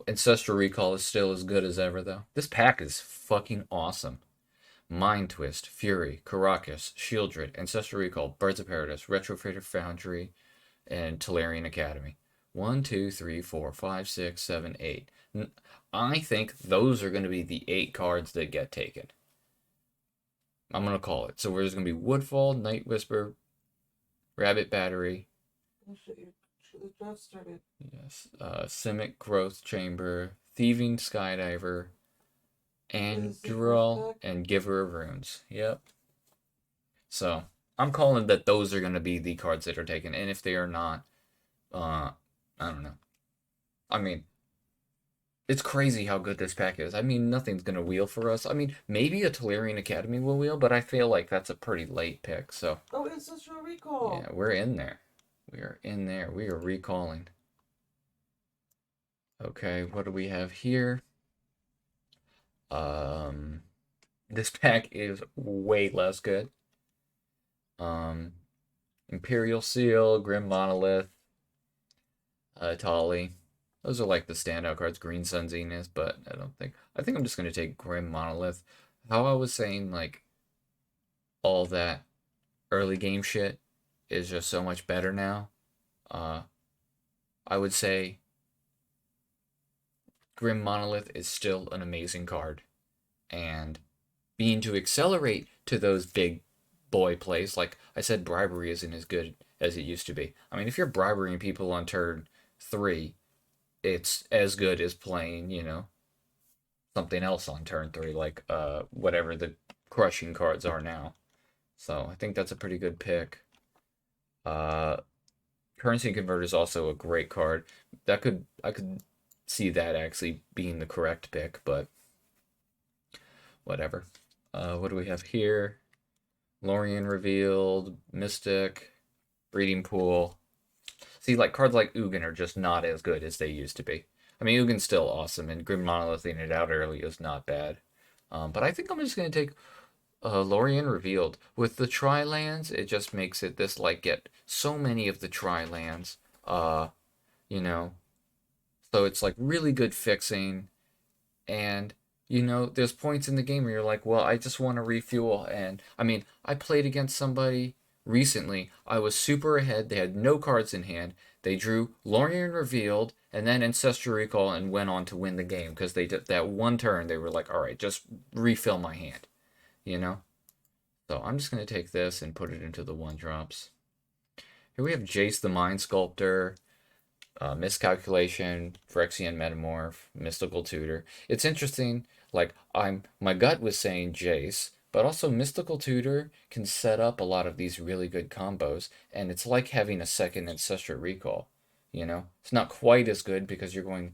Ancestral Recall is still as good as ever, though. This pack is fucking awesome. Mind Twist, Fury, Karakas, Shieldred, Ancestral Recall, Birds of Paradise, Retrofitted Foundry, and Tolarian Academy. One, two, three, four, five, six, seven, eight. I think those are going to be the 8 cards that get taken. I'm going to call it. So there's going to be Woodfall, Night Whisper, Rabbit Battery. The draft started. Yes. Simic Growth Chamber, Thieving Skydiver, Anduril, and Giver of Runes. Yep. So I'm calling that those are going to be the cards that are taken. And if they are not, I don't know. I mean, it's crazy how good this pack is. I mean, nothing's going to wheel for us. I mean, maybe a Tolarian Academy will wheel, but I feel like that's a pretty late pick. So, oh, Ancestral Recall. Yeah, we're in there. We are in there. We are recalling. Okay, what do we have here? This pack is way less good. Imperial Seal, Grim Monolith, Tali. Those are like the standout cards. Green Sun Zenith, but I think I'm just gonna take Grim Monolith. How I was saying, like, all that early game shit is just so much better now. I would say Grim Monolith is still an amazing card, and being to accelerate to those big boy plays, like I said, bribery isn't as good as it used to be. I mean, if you're briberying people on turn 3, it's as good as playing, something else on turn 3, like whatever the crushing cards are now. So I think that's a pretty good pick. Uh, Currency Converter is also a great card. I could see that actually being the correct pick, but whatever. What do we have here? Lorien Revealed, Mystic, Breeding Pool. See, like cards like Ugin are just not as good as they used to be. I mean, Ugin's still awesome, and Grim Monolithing it out early is not bad. But I think I'm just gonna take Lorien Revealed. With the Tri-Lands, it just makes it this like get so many of the Tri-Lands. You know, so it's like really good fixing, and there's points in the game where you're like, well, I just want to refuel. And I mean, I played against somebody recently. I was super ahead. They had no cards in hand. They drew Lorien Revealed and then Ancestral Recall and went on to win the game because they did that one turn. They were like, all right, just refill my hand, you know? So I'm just going to take this and put it into the 1-drops. Here we have Jace the Mind Sculptor, Miscalculation, Phyrexian Metamorph, Mystical Tutor. It's interesting. Like my gut was saying Jace, but also Mystical Tutor can set up a lot of these really good combos, and it's like having a second Ancestral Recall. It's not quite as good because you're going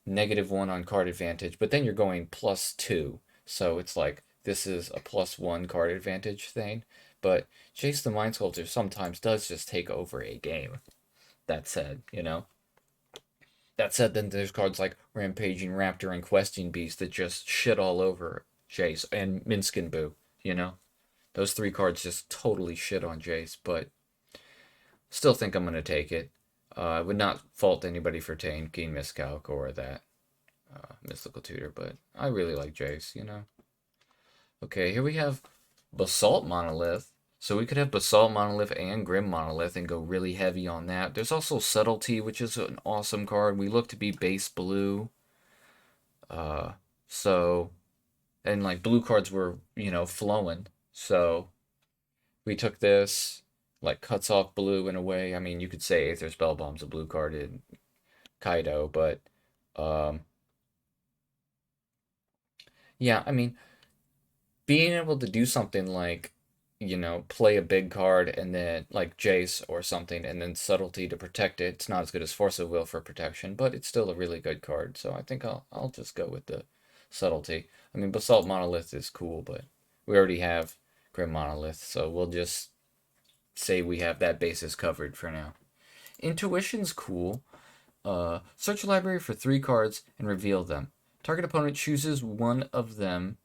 -1 on card advantage, but then you're going +2. So it's like this is a +1 card advantage thing. But Jace the Mind Sculptor sometimes does just take over a game. That said. That said, then there's cards like Rampaging Raptor and Questing Beast that just shit all over Jace, and Minskin Boo, you know? Those 3 cards just totally shit on Jace, but still think I'm going to take it. I would not fault anybody for taking Miscalc or that Mystical Tutor, but I really like Jace. Okay, here we have Basalt Monolith. So we could have Basalt Monolith and Grim Monolith and go really heavy on that. There's also Subtlety, which is an awesome card. We look to be base blue. Uh, so, and like blue cards were, flowing. So we took this, like cuts off blue in a way. I mean, you could say Aether Spellbomb's a blue card in Kaido, but um, yeah, I mean, being able to do something like, play a big card and then like Jace or something and then Subtlety to protect it. It's not as good as Force of Will for protection, but it's still a really good card. So I think I'll just go with the Subtlety. I mean, Basalt Monolith is cool, but we already have Grim Monolith, so we'll just say we have that basis covered for now. Intuition's cool. Search your library for 3 cards and reveal them. Target opponent chooses one of them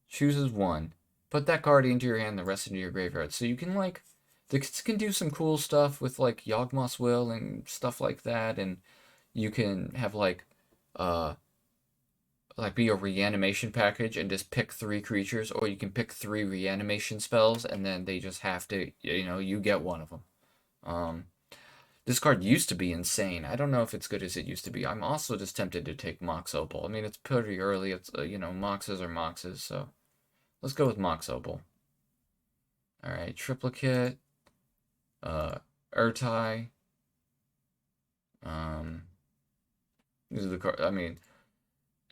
chooses one, put that card into your hand, the rest into your graveyard. So you can like, this can do some cool stuff with like Yawgmoth's Will and stuff like that, and you can have like like be a reanimation package and just pick 3 creatures, or you can pick 3 reanimation spells and then they just have to, you get one of them. Um, this card used to be insane. I don't know if it's good as it used to be. I'm also just tempted to take Mox Opal. I mean, it's pretty early. It's, Moxes are Moxes, so let's go with Mox Opal. All right, Triplicate, Urtai. These are the cards. I mean,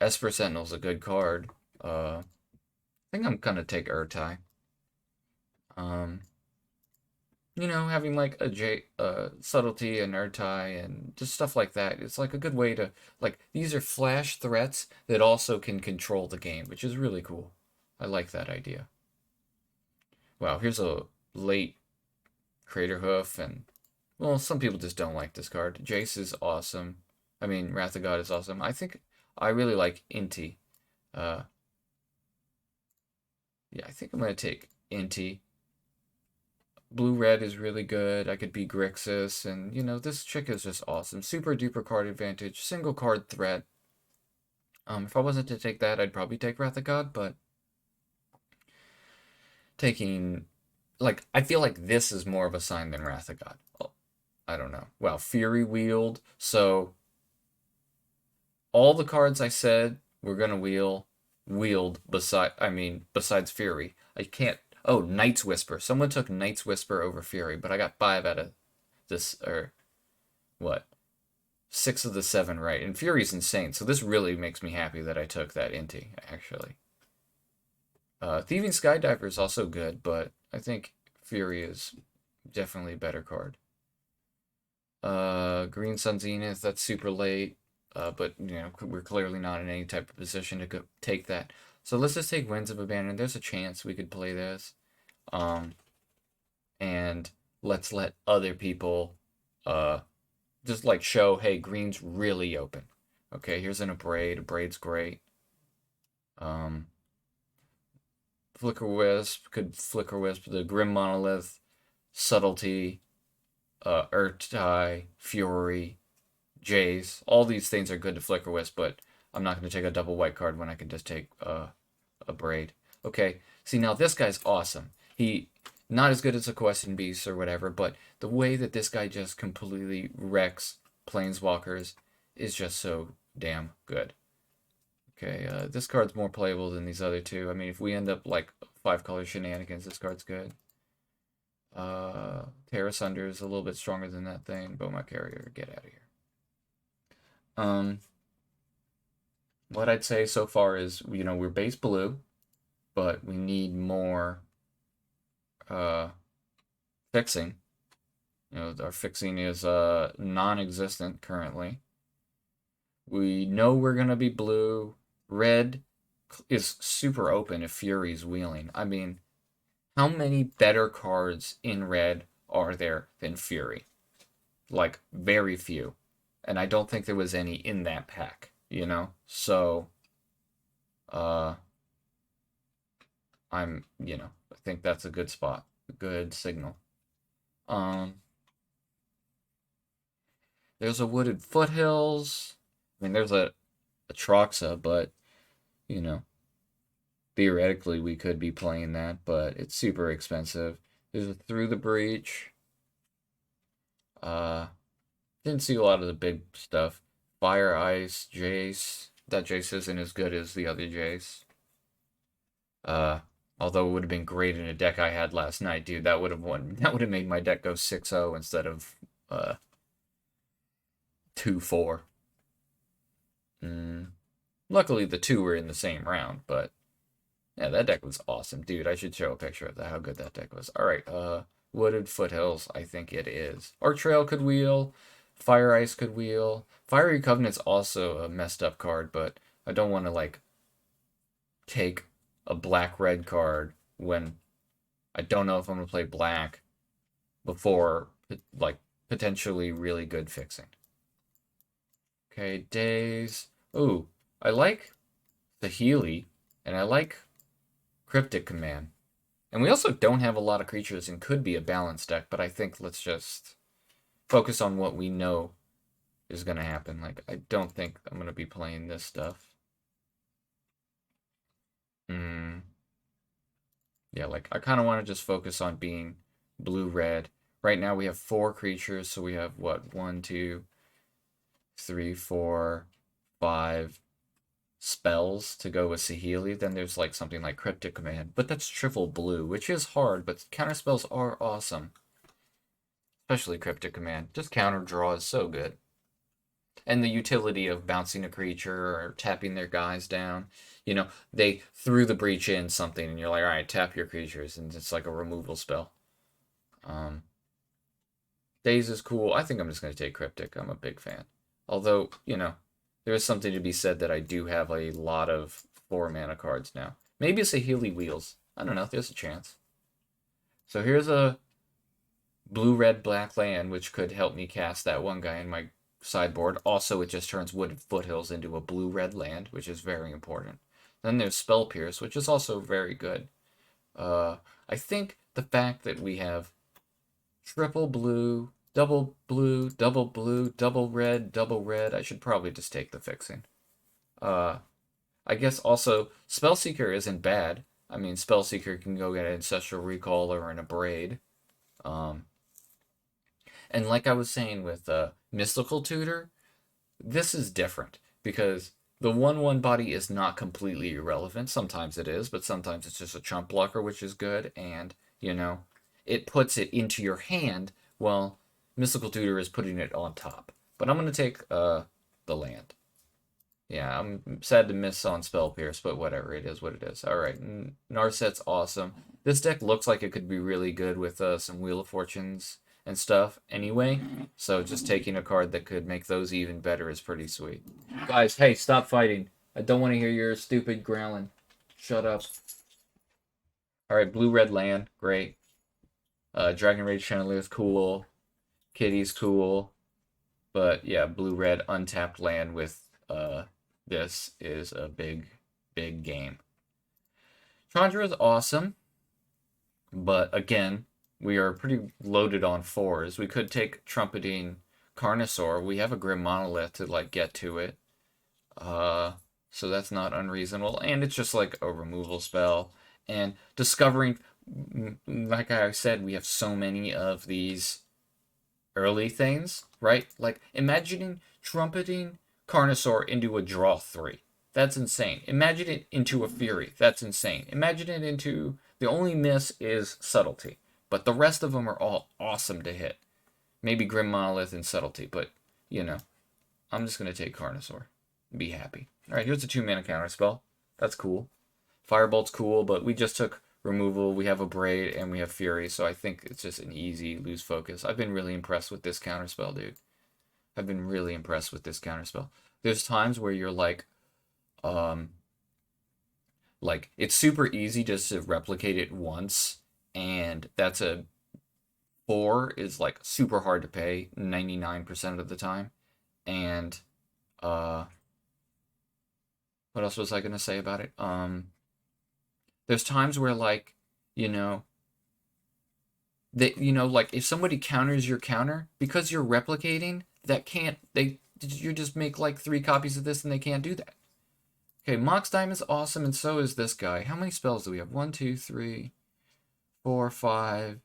Esper Sentinel's a good card. I think I'm gonna take Urtai. Having like a subtlety and Urtai and just stuff like that. It's like a good way to like these are flash threats that also can control the game, which is really cool. I like that idea. Wow, here's a late Craterhoof, and well, some people just don't like this card. Jace is awesome. I mean, Wrath of God is awesome. I think I really like Inti. Yeah, I think I'm gonna take Inti. Blue-red is really good. I could be Grixis, and this chick is just awesome. Super duper card advantage, single card threat. If I wasn't to take that, I'd probably take Wrath of God, but taking, like, I feel like this is more of a sign than Wrath of God. Well, I don't know. Well, Fury Wield, so all the cards I said we're gonna wield besides Fury. I can't. Oh, Night's Whisper. Someone took Night's Whisper over Fury, but I got 5 out of this, or what? 6 of the 7 right. And Fury's insane, so this really makes me happy that I took that Inti, actually. Thieving Skydiver is also good, but I think Fury is definitely a better card. Green Sun Zenith, that's super late, but we're clearly not in any type of position to take that. So let's just take Winds of Abandon. There's a chance we could play this. And let's let other people just like show, hey, green's really open. Okay, here's an Abrade. Abrade's great. Flicker Wisp, could Flicker Wisp, the Grim Monolith, Subtlety, Urtai, Fury, Jace. All these things are good to Flicker Wisp, but I'm not going to take a double white card when I can just take a Braid. Okay, see, now this guy's awesome. He, not as good as a Question Beast or whatever, but the way that this guy just completely wrecks Planeswalkers is just so damn good. Okay, this card's more playable than these other two. I mean, if we end up like 5-color shenanigans, this card's good. Terra Sunder is a little bit stronger than that thing. Bomat Carrier, get out of here. What I'd say so far is, we're base blue, but we need more fixing. Our fixing is non-existent currently. We know we're gonna be blue. Red is super open if Fury's wheeling. I mean, how many better cards in red are there than Fury? Like, very few. And I don't think there was any in that pack, So, I think that's a good spot. A good signal. There's a Wooded Foothills. I mean, there's a Troxa, but, theoretically we could be playing that, but it's super expensive. There's a Through the Breach. Didn't see a lot of the big stuff. Fire Ice, Jace. That Jace isn't as good as the other Jace. Although it would have been great in a deck I had last night, dude. That would have won. That would have made my deck go 6-0 instead of 2-4. Luckily, the 2 were in the same round, but yeah, that deck was awesome, dude. I should show a picture of that, how good that deck was. All right, Wooded Foothills, I think it is. Arc Trail could wheel. Fire Ice could wheel. Fiery Covenant's also a messed up card, but I don't want to, like, take a black-red card when I don't know if I'm going to play black before, like, potentially really good fixing. Okay, Daze. Ooh, I like the Healy, and I like Cryptic Command. And we also don't have a lot of creatures and could be a balanced deck, but I think let's just focus on what we know is gonna happen. Like, I don't think I'm gonna be playing this stuff. Yeah, like, I kind of want to just focus on being blue-red. Right now we have 4 creatures, so we have, what, 1, 2, 3, 4, 5 spells to go with Saheeli. Then there's, like, something like Cryptic Command. But that's triple blue, which is hard, but counterspells are awesome. Especially Cryptic Command. Just counter draw is so good. And the utility of bouncing a creature or tapping their guys down. You know, they threw the breach in something, and you're like, all right, tap your creatures, and it's like a removal spell. Daze is cool. I think I'm just going to take Cryptic. I'm a big fan. Although, you know, there is something to be said that I do have a lot of 4 mana cards now. Maybe it's a Saheeli Wheels. I don't know. There's a chance. So here's a blue-red-black land, which could help me cast that one guy in my sideboard. Also, it just turns Wooded Foothills into a blue-red land, which is very important. Then there's Spell Pierce, which is also very good. I think the fact that we have triple blue, double blue, double blue, double red, I should probably just take the fixing. I guess also, Spellseeker isn't bad. I mean, Spellseeker can go get an Ancestral Recall or an Abrade. And like I was saying with Mystical Tutor, this is different because the 1/1 body is not completely irrelevant. Sometimes it is, but sometimes it's just a chump blocker, which is good. And, you know, it puts it into your hand while Mystical Tutor is putting it on top. But I'm going to take the land. Yeah, I'm sad to miss on Spell Pierce, but whatever. It is what it is. All right, Narset's awesome. This deck looks like it could be really good with some Wheel of Fortunes and stuff anyway. So just taking a card that could make those even better is pretty sweet. Guys, hey, stop fighting. I don't want to hear your stupid growling. Shut up. All right, blue-red land, great. Dragon Rage Chandelier is cool. Kitty's cool. But yeah, blue-red untapped land with this is a big, big game. Chandra is awesome. But again, we are pretty loaded on 4s. We could take Trumpeting Carnosaur. We have a Grim Monolith to like get to it. So that's not unreasonable. And it's just like a removal spell. And discovering, like I said, we have so many of these early things, right? Like imagining Trumpeting Carnosaur into a draw 3. That's insane. Imagine it into a Fury. That's insane. Imagine it into... The only miss is Subtlety. But the rest of them are all awesome to hit. Maybe Grim Monolith and Subtlety, but, you know. I'm just going to take Carnosaur. Be happy. Alright, here's a 2-mana counterspell. That's cool. Firebolt's cool, but we just took removal. We have Abrade, and we have Fury, so I think it's just an easy lose focus. I've been really impressed with this counterspell, dude. I've been really impressed with this counterspell. There's times where you're like, it's super easy just to replicate it once, and that's a 4 is like super hard to pay 99% of the time. And what else was I gonna say about it? There's times where like, you know, like if somebody counters your counter because you're replicating, you just make like 3 copies of this and they can't do that. Okay, Mox Diamond's awesome, and so is this guy. How many spells do we have? 1, 2, 3, 4, 5,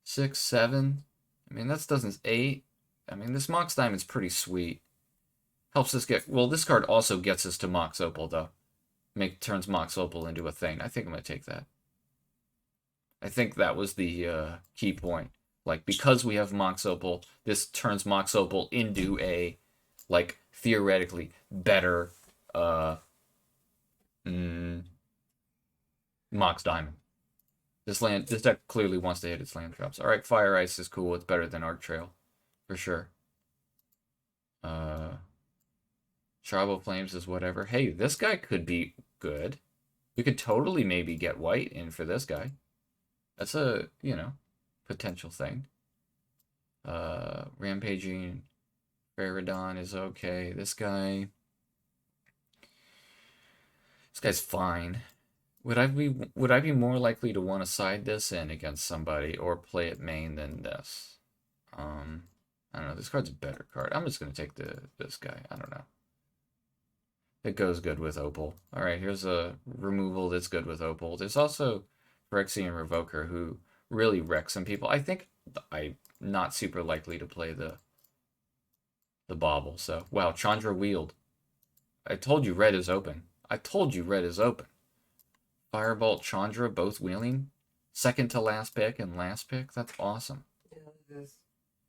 6, 7. I mean, that's dozens. 8. I mean, this Mox Diamond's pretty sweet. Helps us get... Well, this card also gets us to Mox Opal, though. Turns Mox Opal into a thing. I think I'm going to take that. I think that was the key point. Like, because we have Mox Opal, this turns Mox Opal into a, like, theoretically better... Mox Diamond. This deck clearly wants to hit its land drops. Alright, Fire Ice is cool. It's better than Arc Trail. For sure. Tribal Flames is whatever. Hey, this guy could be good. We could totally maybe get white in for this guy. That's a, you know, potential thing. Rampaging Faradon is okay. This guy's fine. Would I be more likely to want to side this in against somebody or play it main than this? I don't know. This card's a better card. I'm just gonna take this guy. I don't know. It goes good with Opal. All right, here's a removal that's good with Opal. There's also Phyrexian Revoker who really wrecks some people. I think I'm not super likely to play the Bauble. So wow, Chandra Wield. I told you red is open. I told you red is open. Firebolt, Chandra, both wheeling. Second to last pick and last pick. That's awesome. Yeah, it is.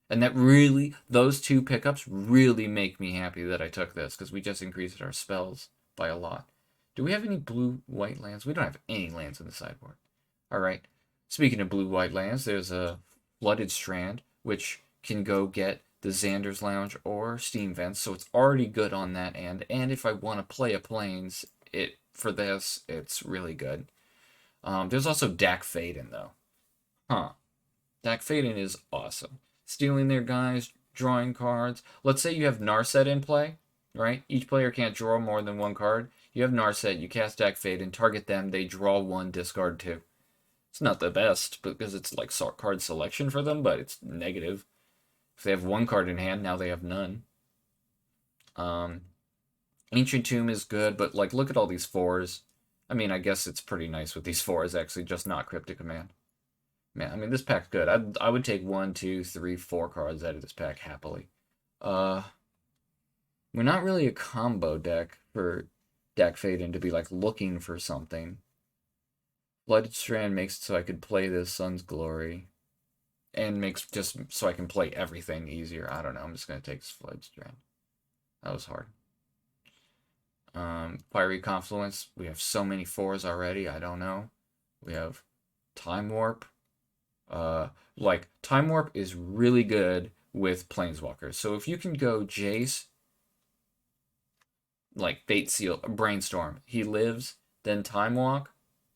And that really, those two pickups really make me happy that I took this because we just increased our spells by a lot. Do we have any blue-white lands? We don't have any lands in the sideboard. All right. Speaking of blue-white lands, there's a Flooded Strand, which can go get the Xander's Lounge or Steam Vents, so it's already good on that end. And if I want to play a Plains, for this, it's really good. There's also Dak Faden, though. Huh. Dak Faden is awesome. Stealing their guys, drawing cards. Let's say you have Narset in play, right? Each player can't draw more than one card. You have Narset, you cast Dak Faden, target them, they draw one, discard two. It's not the best because it's like card selection for them, but it's negative. If they have one card in hand, now they have none. Ancient Tomb is good, but like look at all these fours. I mean, I guess it's pretty nice with these fours, actually, just not Cryptic Command. Man, I mean, this pack's good. I would take 1, 2, 3, 4 cards out of this pack happily. We're not really a combo deck for Dak Faden to be like looking for something. Flooded Strand makes it so I could play this Sun's Glory. And makes just so I can play everything easier. I don't know. I'm just going to take this Flooded Strand. That was hard. Fiery Confluence. We have so many 4s already. I don't know. We have Time Warp. Like, Time Warp is really good with Planeswalkers. So if you can go Jace, like Fate Seal, Brainstorm, he lives, then Time Walk,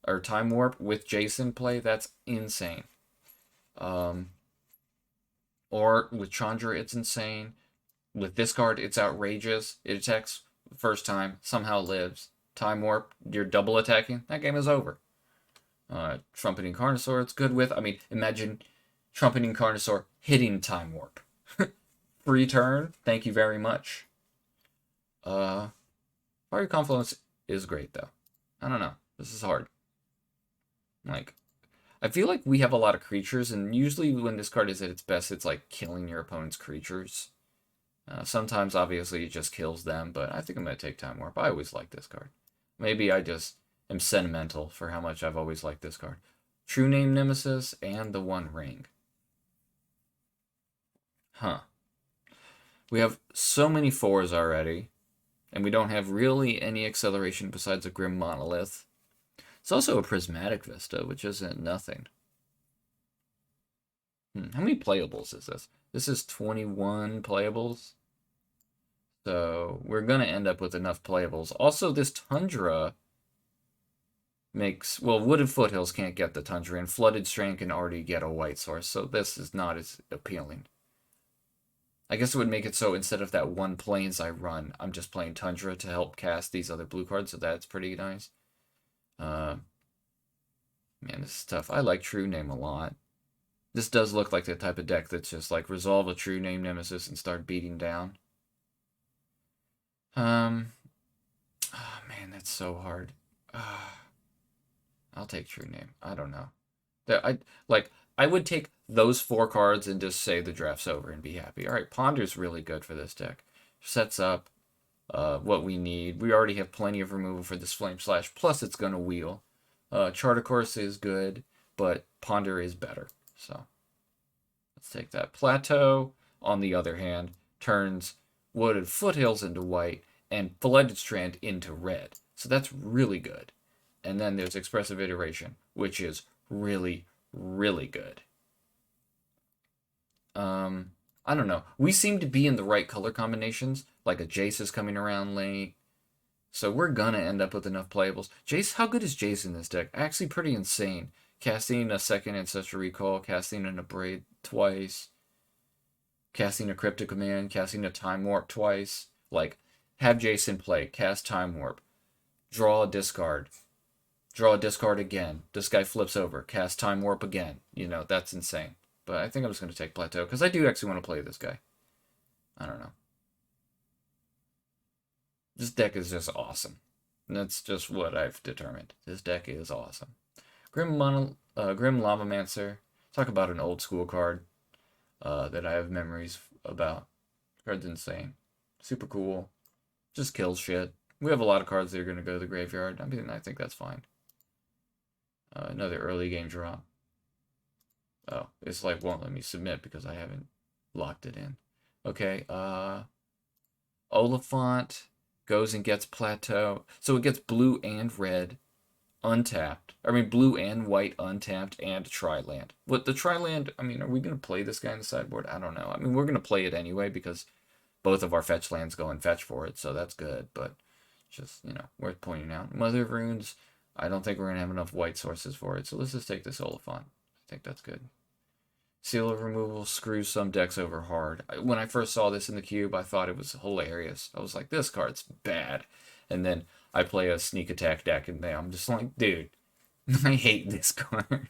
or Time Warp with Jason play, that's insane. Or with Chandra, it's insane. With this card, it's outrageous. It attacks the first time, somehow lives. Time Warp, you're double attacking, that game is over. Trumpeting Carnosaur, it's good with. I mean, imagine Trumpeting Carnosaur hitting Time Warp. Free turn, thank you very much. Fiery Confluence is great, though. I don't know. This is hard. Like, I feel like we have a lot of creatures, and usually when this card is at its best, it's like killing your opponent's creatures. Sometimes, obviously, it just kills them, but I think I'm going to take Time Warp. I always like this card. Maybe I just am sentimental for how much I've always liked this card. True Name Nemesis and the One Ring. Huh. We have so many 4s already, and we don't have really any acceleration besides a Grim Monolith. It's also a Prismatic Vista, which isn't nothing. How many playables is this? This is 21 playables. So we're going to end up with enough playables. Also, this Tundra makes... Well, Wooded Foothills can't get the Tundra, and Flooded Strand can already get a white source, so this is not as appealing. I guess it would make it so instead of that one Plains I run, I'm just playing Tundra to help cast these other blue cards, so that's pretty nice. Man, this is tough. I like True Name a lot. This does look like the type of deck that's just like resolve a True Name Nemesis and start beating down. Oh man, that's so hard. I'll take True Name. I don't know. I would take those 4 cards and just say the draft's over and be happy. All right, Ponder's really good for this deck. Sets up what we need. We already have plenty of removal for this Flame Slash, plus it's going to wheel. Chart of Course is good, but Ponder is better. So let's take that. Plateau, on the other hand, turns Wooded Foothills into white and Flooded Strand into red. So that's really good. And then there's Expressive Iteration, which is really, really good. I don't know. We seem to be in the right color combinations. Like a Jace is coming around late. So we're gonna end up with enough playables. Jace, how good is Jace in this deck? Actually pretty insane. Casting a second Ancestral Recall, casting an Abrade twice, casting a Cryptic Command, casting a Time Warp twice. Like, have Jace in play, cast Time Warp, draw a discard again. This guy flips over, cast Time Warp again. You know, that's insane. But I think I'm just going to take Plateau, because I do actually want to play this guy. I don't know. This deck is just awesome. And that's just what I've determined. This deck is awesome. Grim Lavamancer. Talk about an old school card that I have memories about. Card's insane. Super cool. Just kills shit. We have a lot of cards that are going to go to the graveyard. I mean, I think that's fine. Another early game drop. Oh, it's like won't let me submit because I haven't locked it in. Okay, Oliphant goes and gets Plateau. So it gets blue and red untapped. I mean, blue and white untapped and Tri-land. What the Tri-land, I mean, are we going to play this guy in the sideboard? I don't know. I mean, we're going to play it anyway because both of our fetch lands go and fetch for it, so that's good, but just, you know, worth pointing out. Mother of Runes, I don't think we're going to have enough white sources for it, so let's just take this Oliphant. I think that's good. Seal of Removal screws some decks over hard. When I first saw this in the cube, I thought it was hilarious. I was like, this card's bad. And then I play a sneak attack deck, and I'm just like, dude, I hate this card.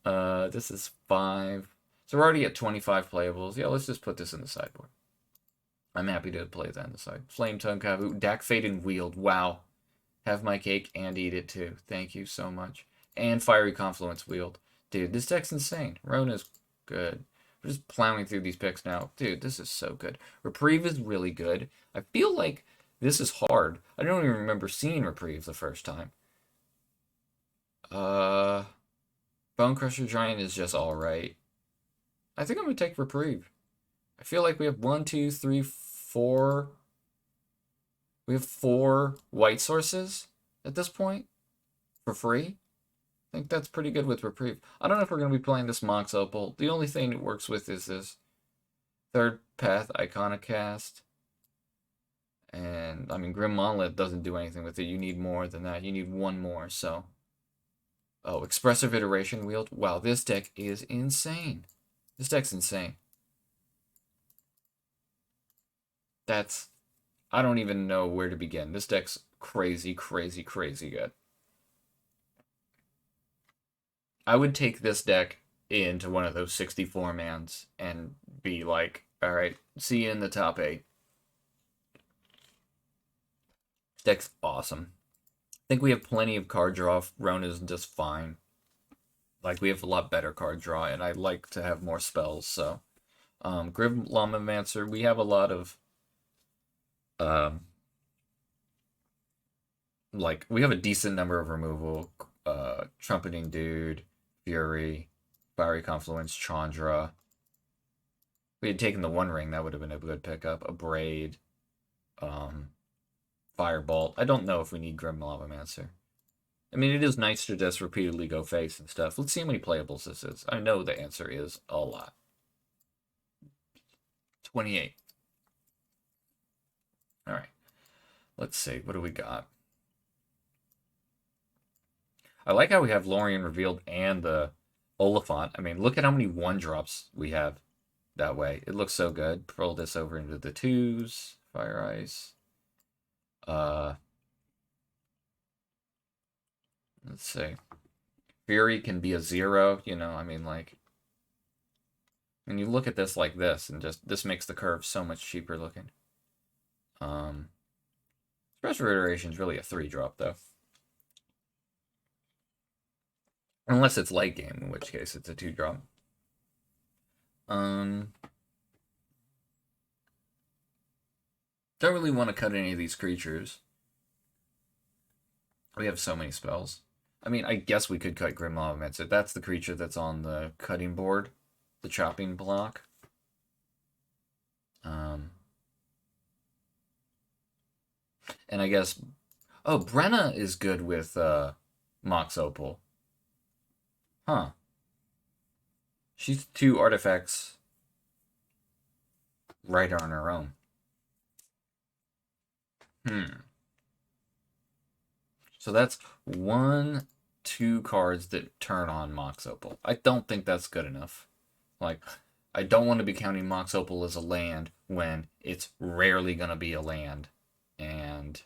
This is 5. So we're already at 25 playables. Yeah, let's just put this in the sideboard. I'm happy to play that on the side. Flame Tongue Kavu, Dak Faded Wield. Wow. Have my cake and eat it too. Thank you so much. And Fiery Confluence Wield. Dude, this deck's insane. Rona's good. We're just plowing through these picks now. Dude, this is so good. Reprieve is really good. I feel like this is hard. I don't even remember seeing Reprieve the first time. Bone Crusher Giant is just alright. I think I'm going to take Reprieve. I feel like we have 1, 2, 3, 4. We have 4 white sources at this point for free. I think that's pretty good with Reprieve. I don't know if we're going to be playing this Mox Opal. The only thing it works with is this Third Path Iconoclast. And, I mean, Grim Monolith doesn't do anything with it. You need more than that. You need one more, so. Oh, Expressive Iteration Wield. Wow, this deck is insane. This deck's insane. That's... I don't even know where to begin. This deck's crazy, crazy, crazy good. I would take this deck into one of those 64 mans and be like, all right, see you in the top 8. This deck's awesome. I think we have plenty of card draw. Rona's just fine. Like, we have a lot better card draw, and I like to have more spells, so. Grim Lavamancer, we have a lot of like, we have a decent number of removal. Trumpeting Dude, Fury, Fiery Confluence, Chandra. If we had taken the One Ring, that would have been a good pickup. A Braid, Firebolt. I don't know if we need Grim Lavamancer. I mean, it is nice to just repeatedly go face and stuff. Let's see how many playables this is. I know the answer is a lot. 28. All right. Let's see. What do we got? I like how we have Lorien Revealed and the Oliphant. I mean, look at how many 1-drops we have that way. It looks so good. Roll this over into the 2s. Fire Ice. Let's see. Fury can be a 0, you know, I mean, like, when you look at this like this, and just, this makes the curve so much cheaper looking. Special Iteration is really a 3-drop, though. Unless it's late game, in which case it's a 2-drop. Don't really want to cut any of these creatures. We have so many spells. I mean, I guess we could cut Grim Lavamancer. That's the creature that's on the cutting board. The chopping block. And I guess... Oh, Brenna is good with Mox Opal. Huh. She's 2 artifacts right on her own. So that's 1, 2 cards that turn on Mox Opal. I don't think that's good enough. Like, I don't want to be counting Mox Opal as a land when it's rarely going to be a land. And,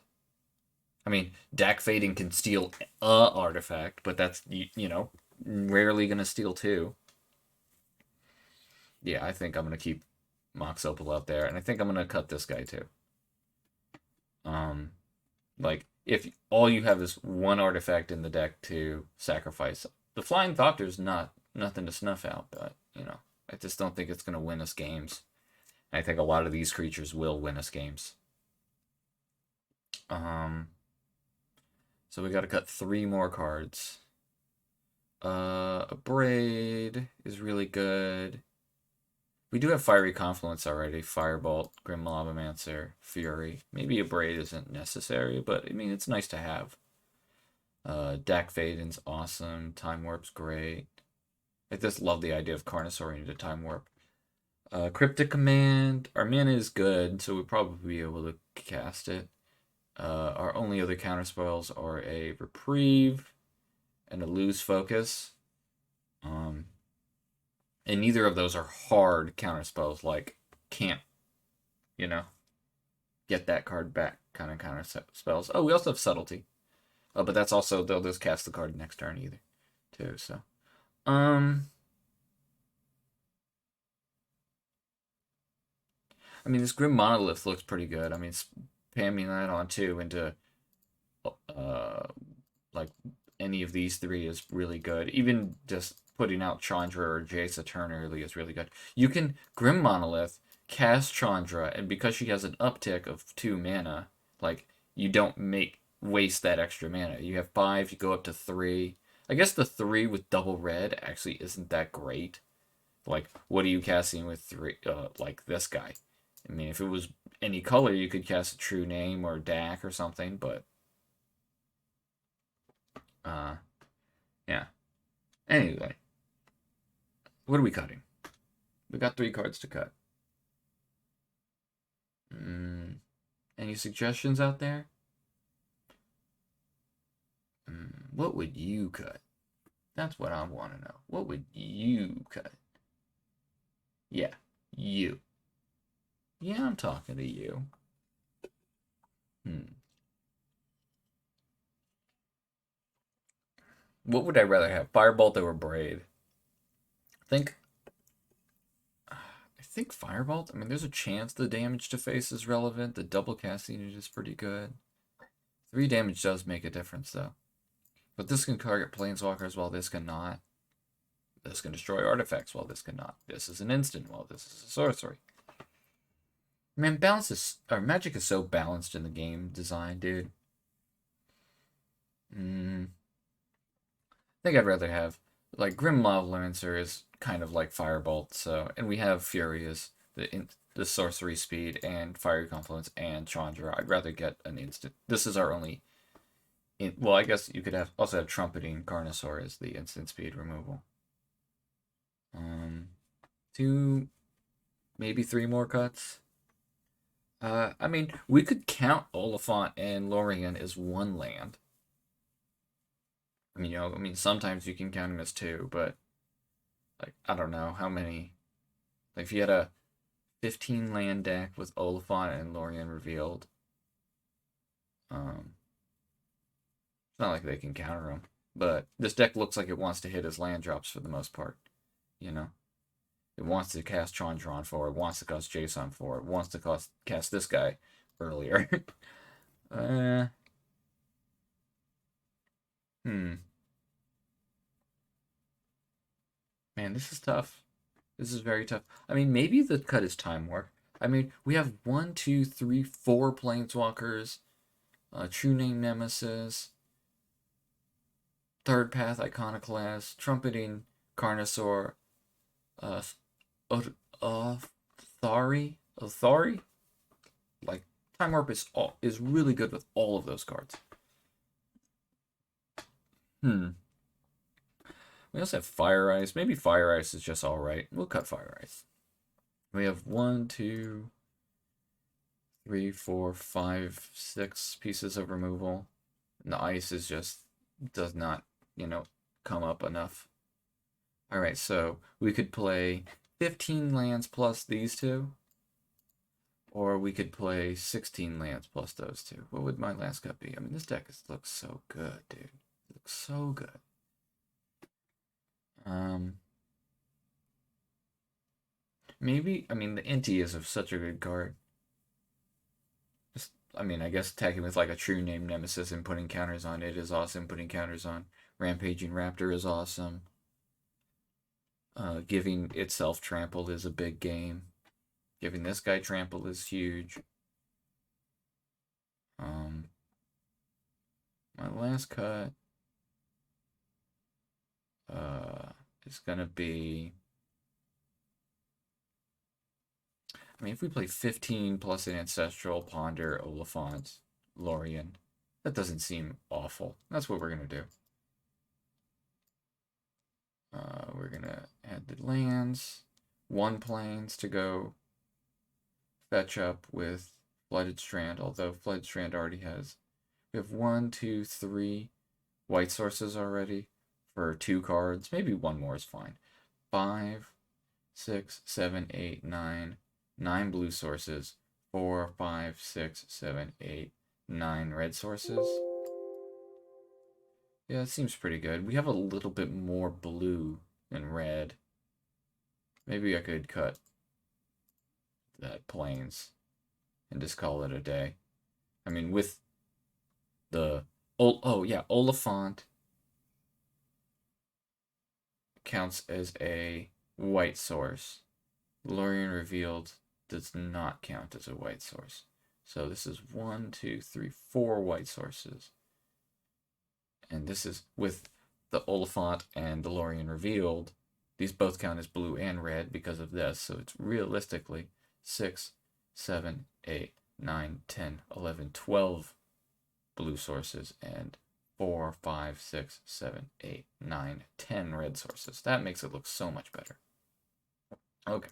I mean, Dak Fading can steal a artifact, but that's, you know, rarely going to steal 2. Yeah, I think I'm going to keep Mox Opal out there, and I think I'm gonna cut this guy too. Like if all you have is one artifact in the deck to sacrifice, the Flying Thopter's not nothing to snuff out, but I just don't think it's gonna win us games. I think a lot of these creatures will win us games. So we got to cut 3 more cards. Abrade is really good. We do have Fiery Confluence already. Firebolt, Grim Lobomancer, Fury. Maybe Abrade isn't necessary, but I mean, it's nice to have. Dak Faden's awesome. Time Warp's great. I just love the idea of Carnosaur into Time Warp. Cryptic Command. Our mana is good, so we'll probably be able to cast it. Our only other counterspells are a Reprieve and a Lose Focus. And neither of those are hard counterspells like can't, get that card back kind of counterspells. Oh, we also have Subtlety. But that's also, they'll just cast the card next turn either, too, so. I mean, this Grim Monolith looks pretty good. I mean, spamming that on 2 into, like, any of these 3 is really good. Even just putting out Chandra or Jace a turn early is really good. You can Grim Monolith, cast Chandra, and because she has an uptick of 2 mana, like, you don't waste that extra mana. You have 5, you go up to 3. I guess the 3 with double red actually isn't that great. Like, what are you casting with 3, like this guy? I mean, if it was any color, you could cast a True Name or Dak or something, but yeah. Anyway, what are we cutting? We got 3 cards to cut. Any suggestions out there? What would you cut? That's what I want to know. What would you cut? Yeah, you. Yeah, I'm talking to you. What would I rather have? Firebolt or Braid? I think Firebolt. I mean, there's a chance the damage to face is relevant. The double casting it is pretty good. 3 damage does make a difference, though. But this can target planeswalkers while this cannot. This can destroy artifacts while this cannot. This is an instant while this is a sorcery. Man, Magic is so balanced in the game design, dude. I think I'd rather have, like, Grim Lobomancer is kind of like Firebolt, so, and we have Fury as the sorcery speed and Fiery Confluence and Chandra. I'd rather get an instant. This is our only, well, I guess you could also have Trumpeting Carnosaur as the instant speed removal. 2, maybe 3 more cuts. I mean, we could count Oliphant and Lorien as 1 land. I mean, sometimes you can count them as 2, but, like, I don't know how many. Like, if you had a 15 land deck with Oliphant and Lorien revealed, it's not like they can counter them. But this deck looks like it wants to hit his land drops for the most part, It wants to cast Chandra on 4, it wants to cast Jace on 4, it wants to cast this guy earlier. Man, this is tough. This is very tough. I mean, maybe the cut is Time Warp. I mean, we have 1, 2, 3, 4 Planeswalkers, True Name Nemesis, Third Path Iconoclast, Trumpeting Carnosaur, Athari? Like, Time Warp is really good with all of those cards. We also have Fire Ice. Maybe Fire Ice is just alright. We'll cut Fire Ice. We have 1, 2, 3, 4, 5, 6 pieces of removal. And the ice does not, come up enough. Alright, so we could play 15 lands plus these 2. Or we could play 16 lands plus those 2. What would my last cut be? I mean, this deck looks so good, dude. It looks so good. Maybe, I mean, the Inti is of such a good card. Just, I mean, I guess attacking with like a true name Nemesis and putting counters on it is awesome. Putting counters on Rampaging Raptor is awesome. Giving itself trample is a big game. Giving this guy trample is huge. My last cut is gonna be. I mean, if we play 15 plus an Ancestral, Ponder, Oliphant, Lorien, that doesn't seem awful. That's what we're gonna do. We're gonna add the lands, 1 plains to go fetch up with Flooded Strand, although Flooded Strand already has. We have 1, 2, 3 white sources already for 2 cards. Maybe 1 more is fine. 5, 6, 7, 8, 9. 9 blue sources. 4, 5, 6, 7, 8, 9 red sources. Yeah, that seems pretty good. We have a little bit more blue than red. Maybe I could cut that plains and just call it a day. I mean, with the oh yeah, Oliphant counts as a white source. Lorien Revealed does not count as a white source. So this is 1, 2, 3, 4 white sources. And this is with the Oliphant and the Lorien Revealed. These both count as blue and red because of this. So it's realistically 6, 7, 8, 9, 10, 11, 12 blue sources and 4, 5, 6, 7, 8, 9, 10 red sources. That makes it look so much better. Okay,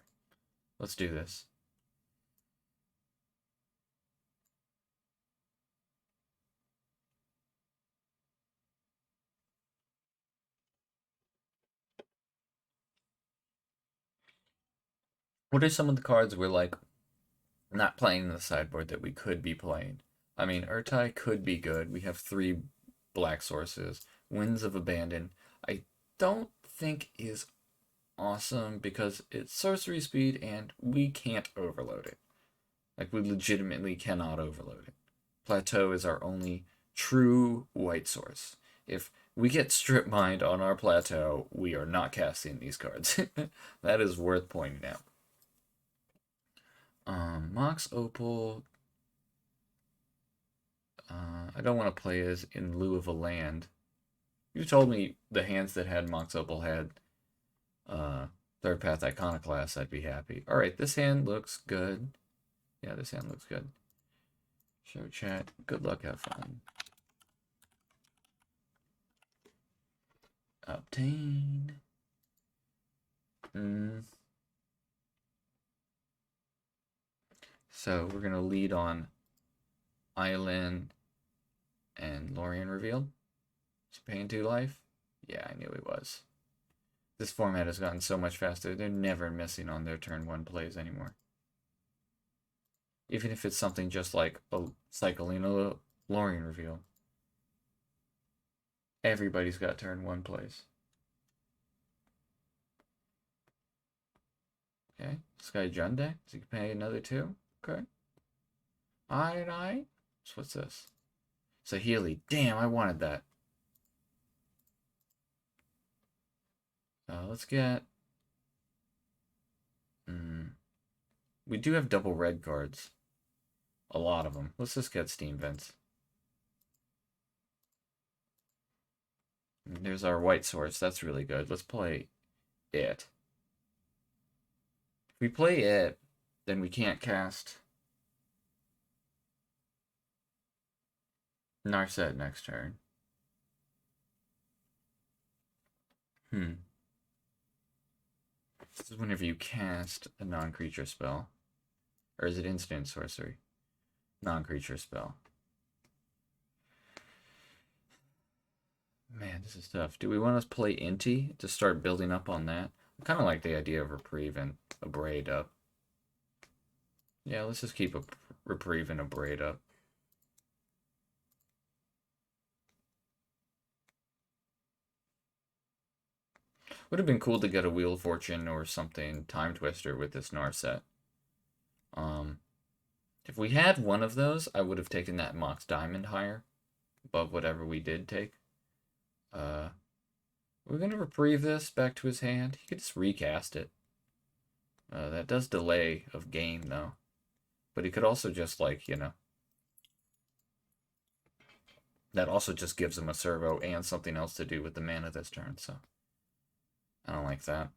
let's do this. What are some of the cards we're like not playing in the sideboard that we could be playing? I mean, Urtai could be good. We have 3 black sources. Winds of Abandon, I don't think is awesome because it's sorcery speed and we can't overload it. Like, we legitimately cannot overload it. Plateau is our only true white source. If we get Strip Mind on our Plateau, we are not casting these cards. That is worth pointing out. Mox Opal. I don't want to play as in lieu of a land. You told me the hands that had Mox Opal had Third Path Iconoclast, I'd be happy. Alright, this hand looks good. Yeah, this hand looks good. Show chat. Good luck, have fun. Obtain. So we're gonna lead on Island and Lorien Revealed. Is paying 2 life? Yeah, I knew he was. This format has gotten so much faster. They're never missing on their turn 1 plays anymore. Even if it's something just like a Cyclino Lorien Reveal. Everybody's got turn 1 plays. Okay, Sky Junde. So you can pay another 2. Okay. Alright. So what's this? Saheeli. Damn, I wanted that. Let's get... We do have double red cards. A lot of them. Let's just get Steam Vents. There's our white source. That's really good. Let's play it. If we play it, then we can't cast Narset next turn. This is whenever you cast a non-creature spell. Or is it instant sorcery? Non-creature spell. Man, this is tough. Do we want to play Inti to start building up on that? I kind of like the idea of Reprieve and a Braid up. Yeah, let's just keep a Reprieve and a Braid up. Would have been cool to get a Wheel of Fortune or something, Time Twister with this Narset. Um, if we had one of those, I would have taken that Mox Diamond higher, above whatever we did take. We're gonna reprieve this back to his hand. He could just recast it. That does delay of game though, but he could also just like that also just gives him a servo and something else to do with the mana this turn. So I don't like that.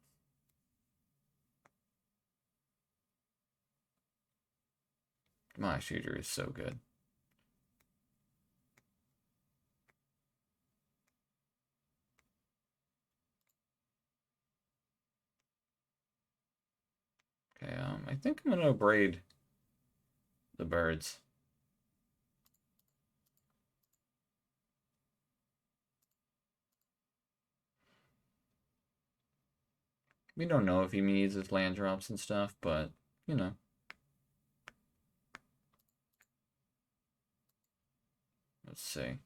My shooter is so good. Okay, I think I'm gonna braid the birds. We don't know if he needs his land drops and stuff, but you know. Let's see.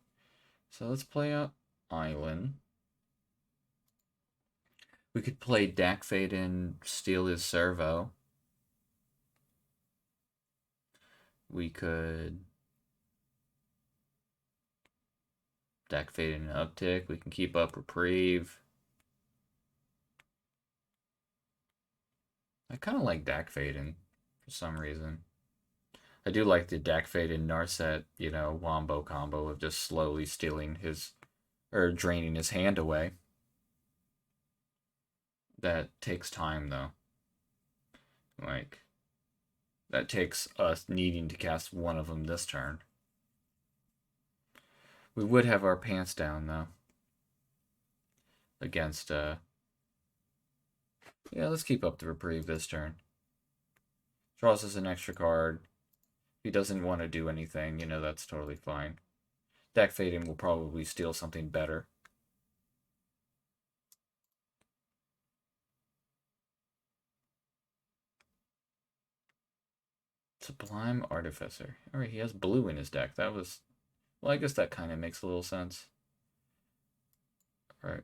So let's play out Island. We could play Dak Fade and steal his servo. We could Dak Fade and an uptick. We can keep up Reprieve. I kind of like Dak Faden for some reason. I do like the Dak Faden Narset, wombo combo of just slowly stealing his or draining his hand away. That takes time though. Like that takes us needing to cast one of them this turn. We would have our pants down though. Against yeah, let's keep up the reprieve this turn. Draws us an extra card. If he doesn't want to do anything, that's totally fine. Dak Faden will probably steal something better. Sublime Artificer. Alright, he has blue in his deck. That was... Well, I guess that kind of makes a little sense. Alright.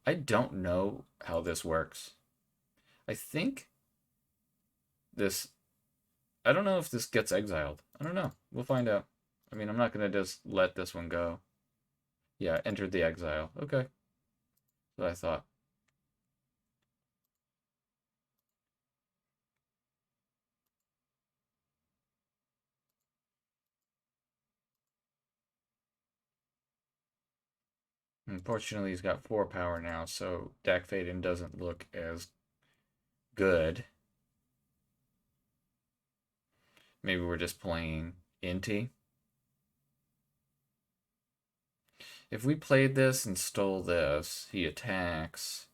I don't know how this works. I think this... I don't know if this gets exiled. I don't know. We'll find out. I mean, I'm not going to just let this one go. Yeah, entered the exile. Okay. That's what I thought. Unfortunately, he's got 4 power now, so Dak Faden doesn't look as good. Maybe we're just playing Inti. If we played this and stole this, he attacks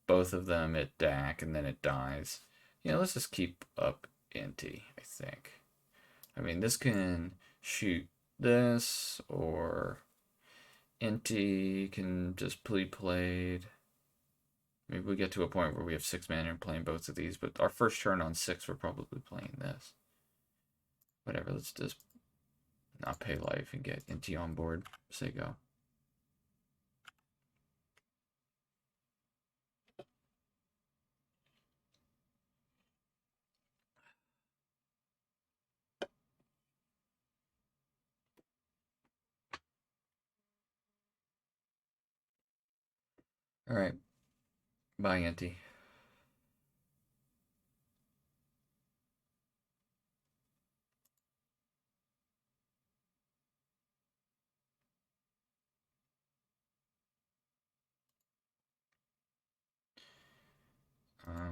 both of them at Dak, and then it dies. Let's just keep up Inti, I think. I mean, this can shoot this, or Inti can just be played. Maybe we get to a point where we have 6 mana and playing both of these, but our first turn on 6, we're probably playing this. Whatever, let's just not pay life and get Inti on board. Say go. Alright. Bye, Inti.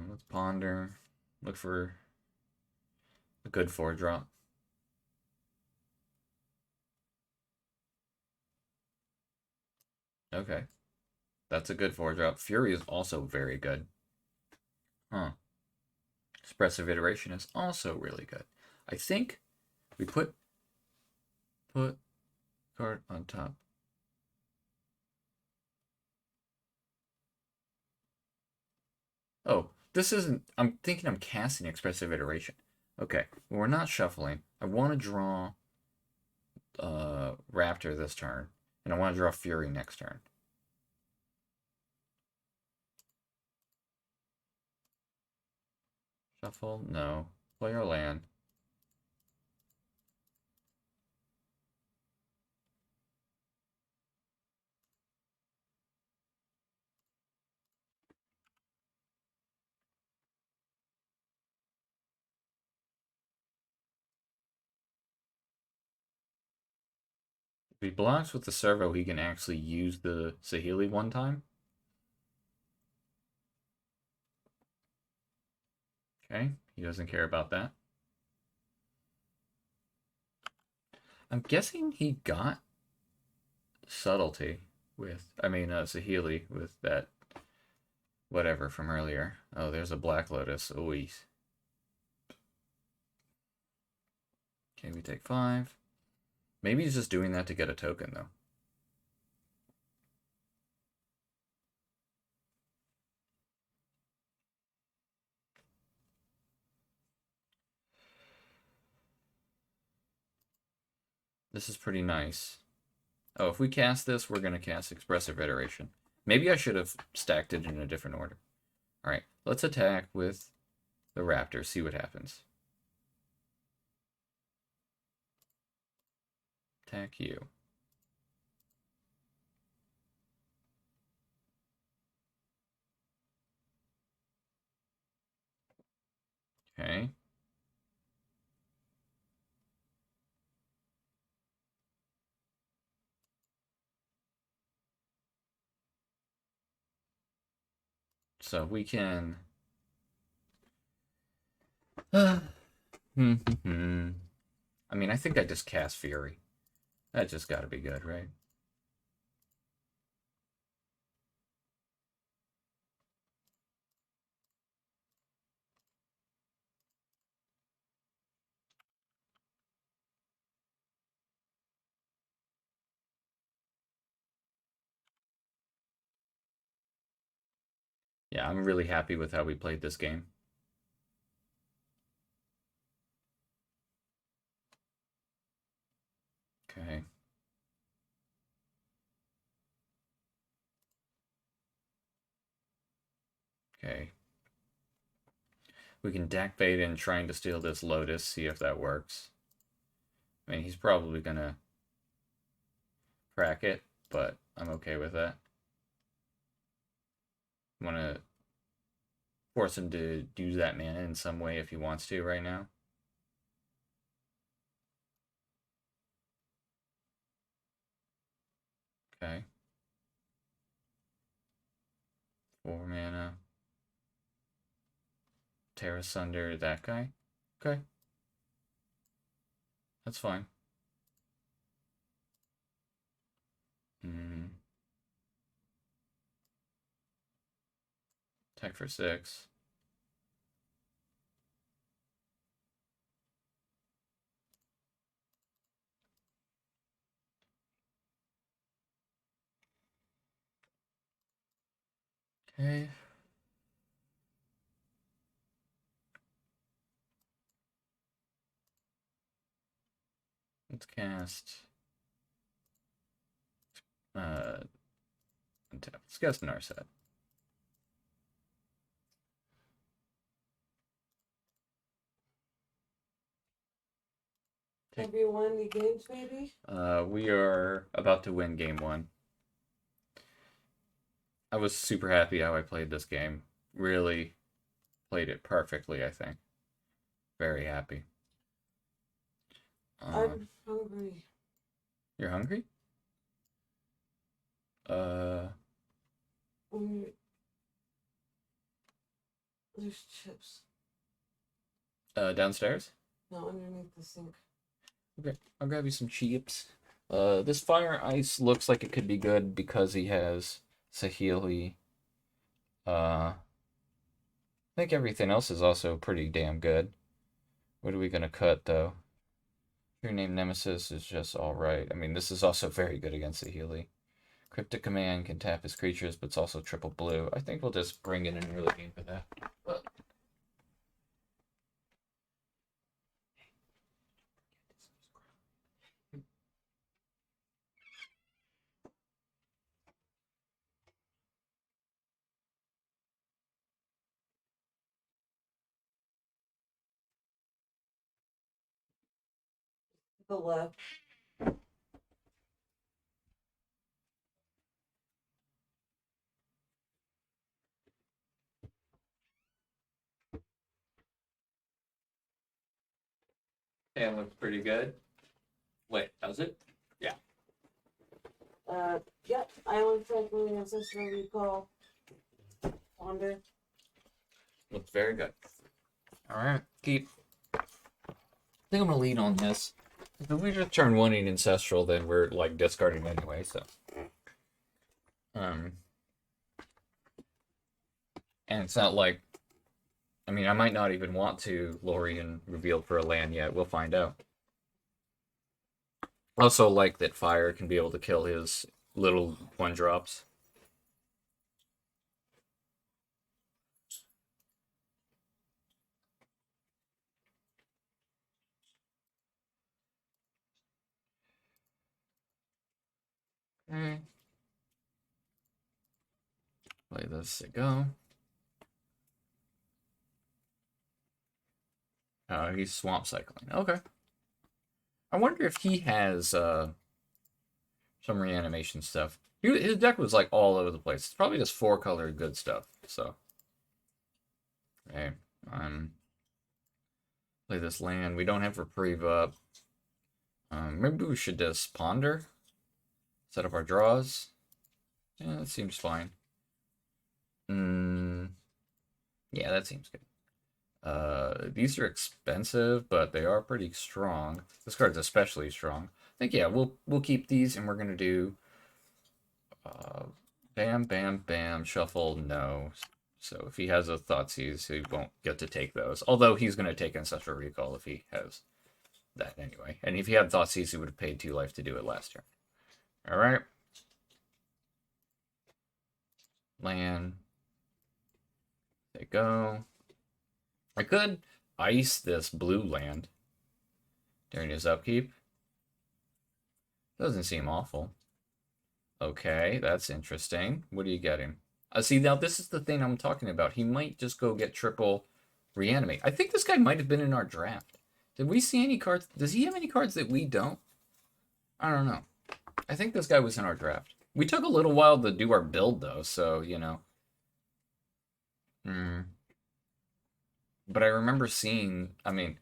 Let's ponder. Look for a good 4-drop. Okay. That's a good 4-drop. Fury is also very good. Huh. Expressive Iteration is also really good. I think we put card on top. Oh, this isn't... I'm thinking I'm casting Expressive Iteration. Okay, well, we're not shuffling. I want to draw Raptor this turn, and I want to draw Fury next turn. Shuffle? No. Play your land. If he blocks with the servo, he can actually use the Saheeli one time. Okay, he doesn't care about that. I'm guessing he got subtlety with, Saheeli with that whatever from earlier. Oh, there's a Black Lotus. Oh, okay, we take 5. Maybe he's just doing that to get a token, though. This is pretty nice. Oh, if we cast this, we're going to cast Expressive Iteration. Maybe I should have stacked it in a different order. All right, let's attack with the Raptor, see what happens. Attack you. Okay. So we can... I mean, I think I just cast Fury. That just got to be good, right? Yeah, I'm really happy with how we played this game. Okay. Okay. We can deck bait in trying to steal this Lotus, see if that works. I mean, he's probably gonna crack it, but I'm okay with that. I'm gonna force him to use that mana in some way if he wants to right now. Okay. 4 mana. Tear Asunder that guy. Okay. That's fine. Attack for 6. Okay. Let's cast. Untap. Let's cast Narset. Have you won any games, maybe? We are about to win game 1. I was super happy how I played this game. Really played it perfectly, I think. Very happy. I'm hungry. You're hungry? Uh, Mm, There's chips. Downstairs? No, underneath the sink. Okay, I'll grab you some chips. This Fire Ice looks like it could be good because he has Saheeli. I think everything else is also pretty damn good. What are we gonna cut though? Your name Nemesis is just alright. I mean, this is also very good against Saheeli. Cryptic Command can tap his creatures, but it's also triple blue. I think we'll just bring in an early game for that. the left. It looks pretty good. Wait, does it? Yeah. Yep. Island cycling, ancestral recall, ponder. Looks very good. All right, keep. I think I'm gonna lean on this. If we just turn one in ancestral, then we're like discarding anyway. So, and it's not like. I mean, I might not even want to Lorien reveal for a land yet. We'll find out. Also, like that fire can be able to kill his little 1-drops. Okay. Play this to go. He's swamp cycling. Okay. I wonder if he has some reanimation stuff. His deck was like all over the place. It's probably just 4-color good stuff. So, okay, play this land. We don't have reprieve up. Maybe we should just ponder. Set up our draws. Yeah, that seems fine. Yeah, that seems good. These are expensive, but they are pretty strong. This card's especially strong. I think yeah, we'll keep these, and we're gonna do bam, bam, bam, shuffle, no. So if he has a Thoughtseize, he won't get to take those. Although he's gonna take Ancestral Recall if he has that anyway. And if he had Thoughtseize, he would have paid 2 life to do it last turn. All right. Land. There you go. I could ice this blue land during his upkeep. Doesn't seem awful. Okay, that's interesting. What are you getting? See, now this is the thing I'm talking about. He might just go get triple reanimate. I think this guy might have been in our draft. Did we see any cards? Does he have any cards that we don't? I don't know. I think this guy was in our draft. We took a little while to do our build, though, so, you know. But I remember seeing, I mean,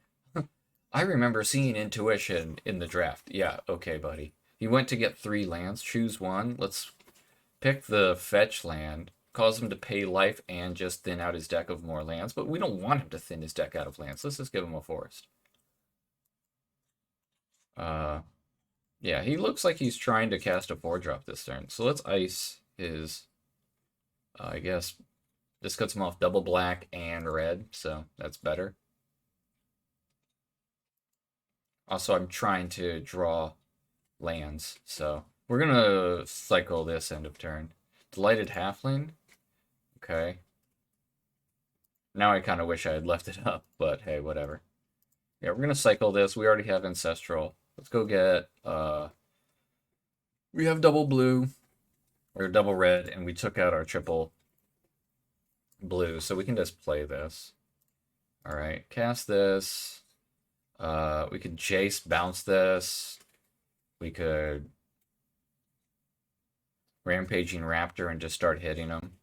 I remember seeing Intuition in the draft. Yeah, okay, buddy. He went to get 3 lands. Choose one. Let's pick the fetch land. Cause him to pay life and just thin out his deck of more lands. But we don't want him to thin his deck out of lands. Let's just give him a forest. Yeah, he looks like he's trying to cast a 4-drop this turn. So let's ice his, I guess, this cuts him off double black and red. So that's better. Also, I'm trying to draw lands. So we're going to cycle this end of turn. Delighted Halfling. Okay. Now I kind of wish I had left it up, but hey, whatever. Yeah, we're going to cycle this. We already have Ancestral. Let's go get, we have double blue, or double red, and we took out our triple blue, so we can just play this. All right, cast this. We could Jace bounce this. We could Rampaging Raptor and just start hitting them.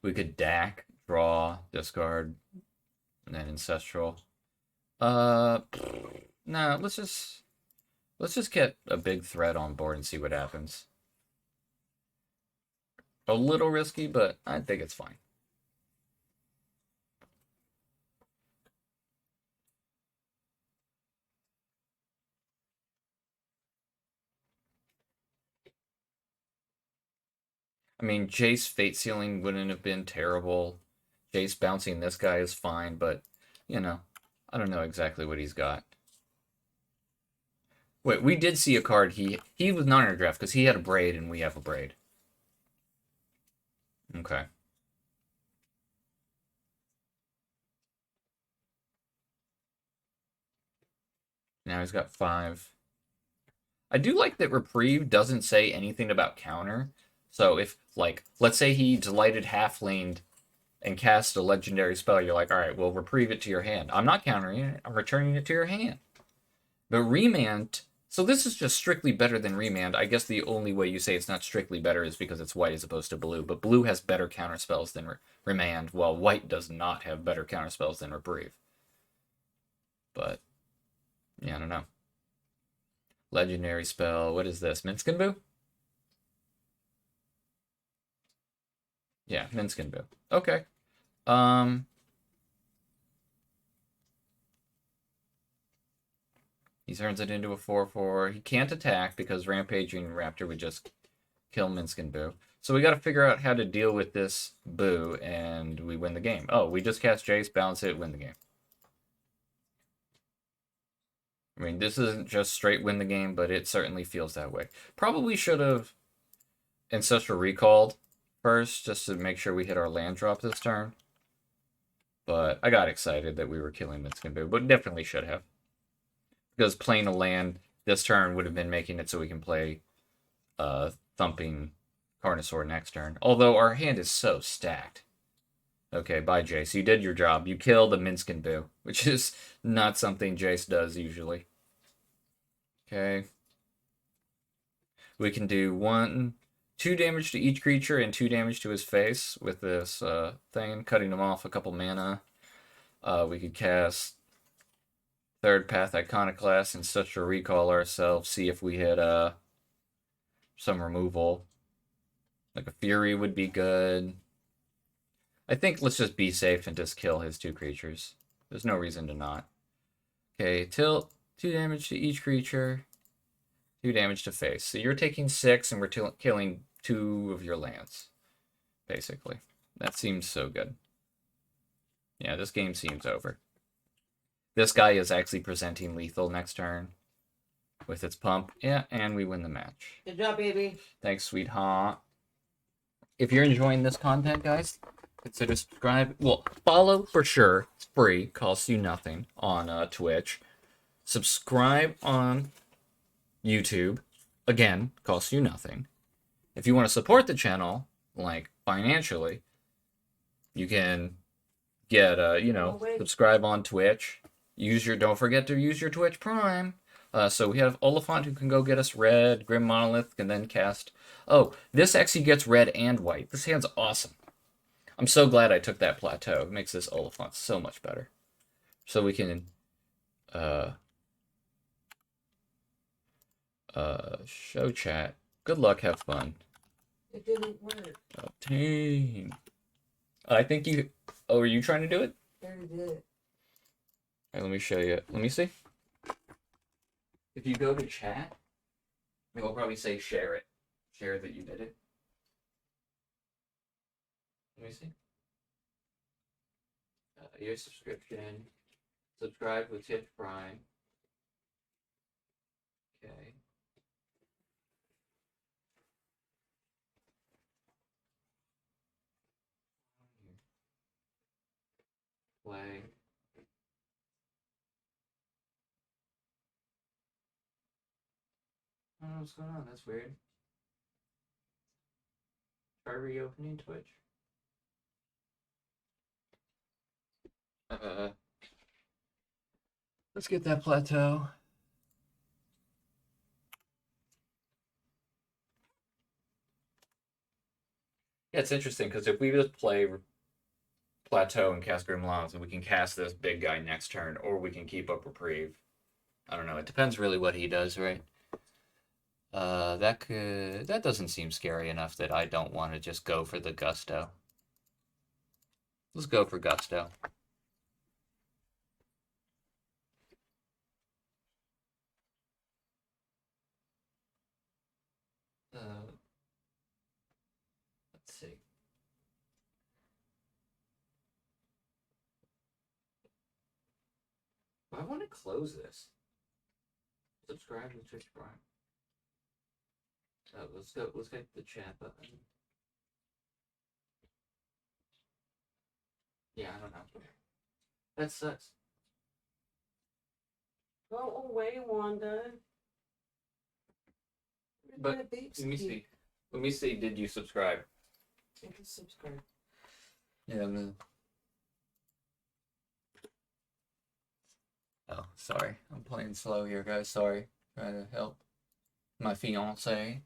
We could DAC, draw, discard, and then Ancestral. No, let's just get a big threat on board and see what happens. A little risky, but I think it's fine. I mean, Jace Fate Sealing wouldn't have been terrible. Jace bouncing this guy is fine, but, you know, I don't know exactly what he's got. Wait, we did see a card. He was not in our draft because he had a Braid and we have a Braid. Okay. Now he's got 5. I do like that Reprieve doesn't say anything about counter. So if, like, let's say he Delighted Halflinged and cast a legendary spell, you're like, all right, well, reprieve it to your hand. I'm not countering it. I'm returning it to your hand. But Remand, so this is just strictly better than Remand. I guess the only way you say it's not strictly better is because it's white as opposed to blue. But blue has better counterspells than Remand, while white does not have better counterspells than Reprieve. But, yeah, I don't know. Legendary spell. What is this? Minskin Boo? Yeah, Minskin Boo. Okay. He turns it into a 4/4. He can't attack because Rampaging Raptor would just kill Minskin Boo. So we got to figure out how to deal with this Boo, and we win the game. Oh, we just cast Jace, bounce it, win the game. I mean, this isn't just straight win the game, but it certainly feels that way. Probably should have Ancestral Recalled first, just to make sure we hit our land drop this turn. But I got excited that we were killing Minskin Boo, but definitely should have. Because playing a land this turn would have been making it so we can play Thumping Carnosaur next turn. Although our hand is so stacked. Okay, bye, Jace. You did your job. You killed a Minskin Boo, which is not something Jace does usually. Okay. We can do 2 damage to each creature and 2 damage to his face with this thing, cutting him off a couple mana. We could cast Third Path Iconoclast and such a recall ourselves, see if we hit some removal. Like a Fury would be good. I think let's just be safe and just kill his 2 creatures. There's no reason to not. Okay, tilt, 2 damage to each creature, 2 damage to face. So you're taking 6 and we're killing 2 of your lands, basically. That seems so good. Yeah, this game seems over. This guy is actually presenting lethal next turn with its pump. Yeah, and we win the match. Good job, baby. Thanks, sweetheart. If you're enjoying this content, guys, consider subscribe. Well, follow for sure. It's free. Costs you nothing on Twitch. Subscribe on YouTube. Again, costs you nothing. If you want to support the channel, like financially, you can get subscribe on Twitch. Don't forget to use your Twitch Prime. So we have Oliphant who can go get us red. Grim Monolith can then cast. Oh, this actually gets red and white. This hand's awesome. I'm so glad I took that plateau. It makes this Oliphant so much better. So we can show chat. Good luck, have fun. It didn't work. Obtain. I think you. Oh, are you trying to do it? I already did it. All right, let me show you. Let me see. If you go to chat, it will probably say share it. Share that you did it. Let me see. Your subscription. Subscribe with Twitch Prime. Okay. Play. I don't know what's going on. That's weird. Try reopening Twitch. Let's get that plateau. Yeah, it's interesting because if we just play plateau and cast Grim Lawns, and we can cast this big guy next turn, or we can keep up Reprieve. I don't know. It depends really what he does, right? That doesn't seem scary enough that I don't want to just go for the Gusto. Let's go for Gusto. Let's see. I want to close this. Subscribe to Twitch Prime. Let's go. Let's get the chat button. Yeah, I don't know. That sucks. Go away, Wanda. But let me see. Let me see. Did you subscribe? I can subscribe. Yeah, oh, sorry. I'm playing slow here, guys. Sorry. Trying to help my fiance.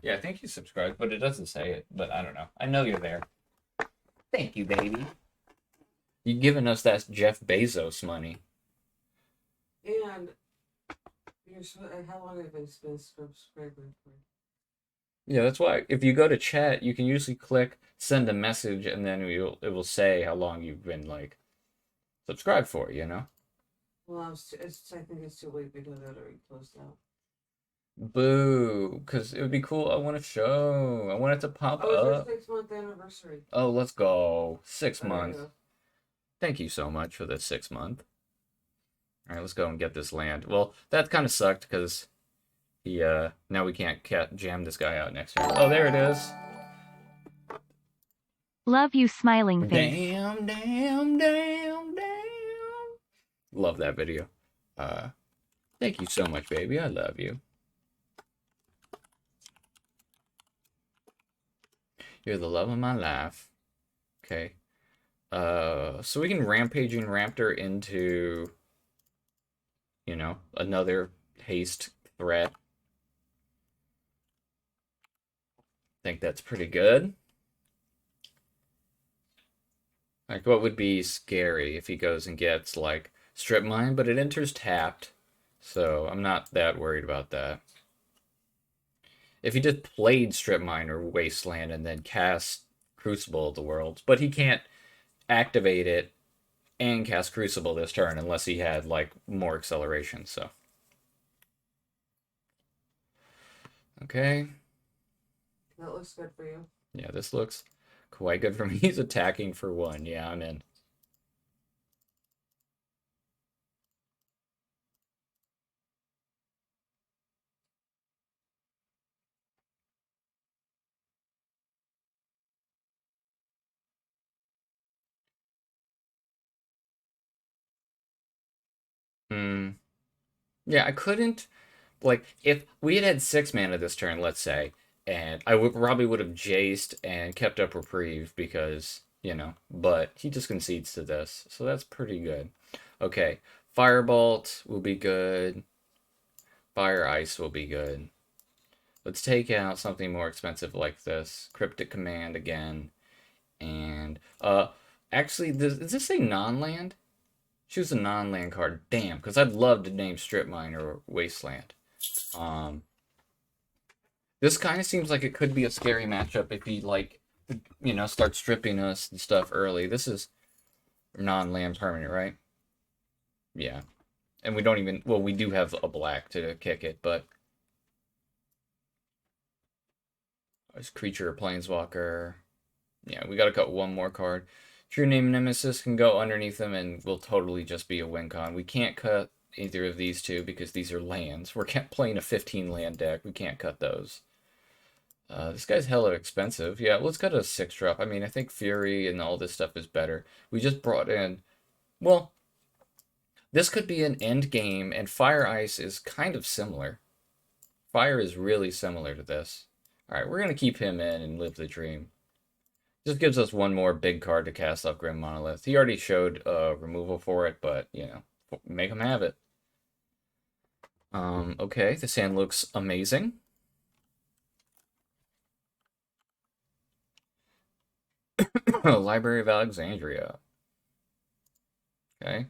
Yeah, I think you subscribed, but it doesn't say it. But I don't know. I know you're there. Thank you, baby. You giving us that Jeff Bezos money. And how long have I been subscribing for? Yeah, that's why if you go to chat, you can usually click send a message, and then it will say how long you've been like subscribed for. You know. Well, I think it's too late because it already closed out. Boo, because it would be cool. I want to show. I want it to pop Oh, it's up. our 6-month anniversary. Oh, let's go. Six Oh, there you months. go. Thank you so much for the 6 month. All right, let's go and get this land. Well, that kind of sucked because he now we can't jam this guy out next turn. Oh, there it is. Love you, smiling face. Damn, damn, damn, damn. Love that video. Thank you so much, baby. I love you. You're the love of my life. Okay. So we can Rampaging Raptor into, you know, another haste threat. Think that's pretty good. Like, what would be scary if he goes and gets, like, Strip Mine, but it enters tapped, so I'm not that worried about that. If he just played Strip Mine or Wasteland and then cast Crucible of the Worlds, but he can't activate it and cast Crucible this turn unless he had, like, more acceleration, so. Okay. That looks good for you. Yeah, this looks quite good for me. He's attacking for 1. Yeah, I'm in. Hmm. Yeah, I couldn't, like, if we had had 6 mana this turn, let's say, and I would probably would have jaced and kept up Reprieve because, you know, but he just concedes to this, so that's pretty good. Okay, Firebolt will be good. Fire Ice will be good. Let's take out something more expensive like this. Cryptic Command again. And, actually, does this say non-land? Choose a non-land card. Damn, because I'd love to name Strip Mine or Wasteland. This kind of seems like it could be a scary matchup if he, like, you know, starts stripping us and stuff early. This is non-land permanent, right? Yeah. And we don't even, well, we do have a black to kick it, but this creature, planeswalker. Yeah, we gotta cut one more card. True Name Nemesis can go underneath them and will totally just be a win con. We can't cut either of these two because these are lands. We're playing a 15 land deck. We can't cut those. This guy's hella expensive. Yeah, let's cut a 6-drop. I mean, I think Fury and all this stuff is better. We just brought in, well, this could be an end game, and Fire Ice is kind of similar. Fire is really similar to this. Alright, we're going to keep him in and live the dream. Just gives us one more big card to cast off Grim Monolith. He already showed removal for it, but, you know, make him have it. Okay, this hand looks amazing. Library of Alexandria. Okay.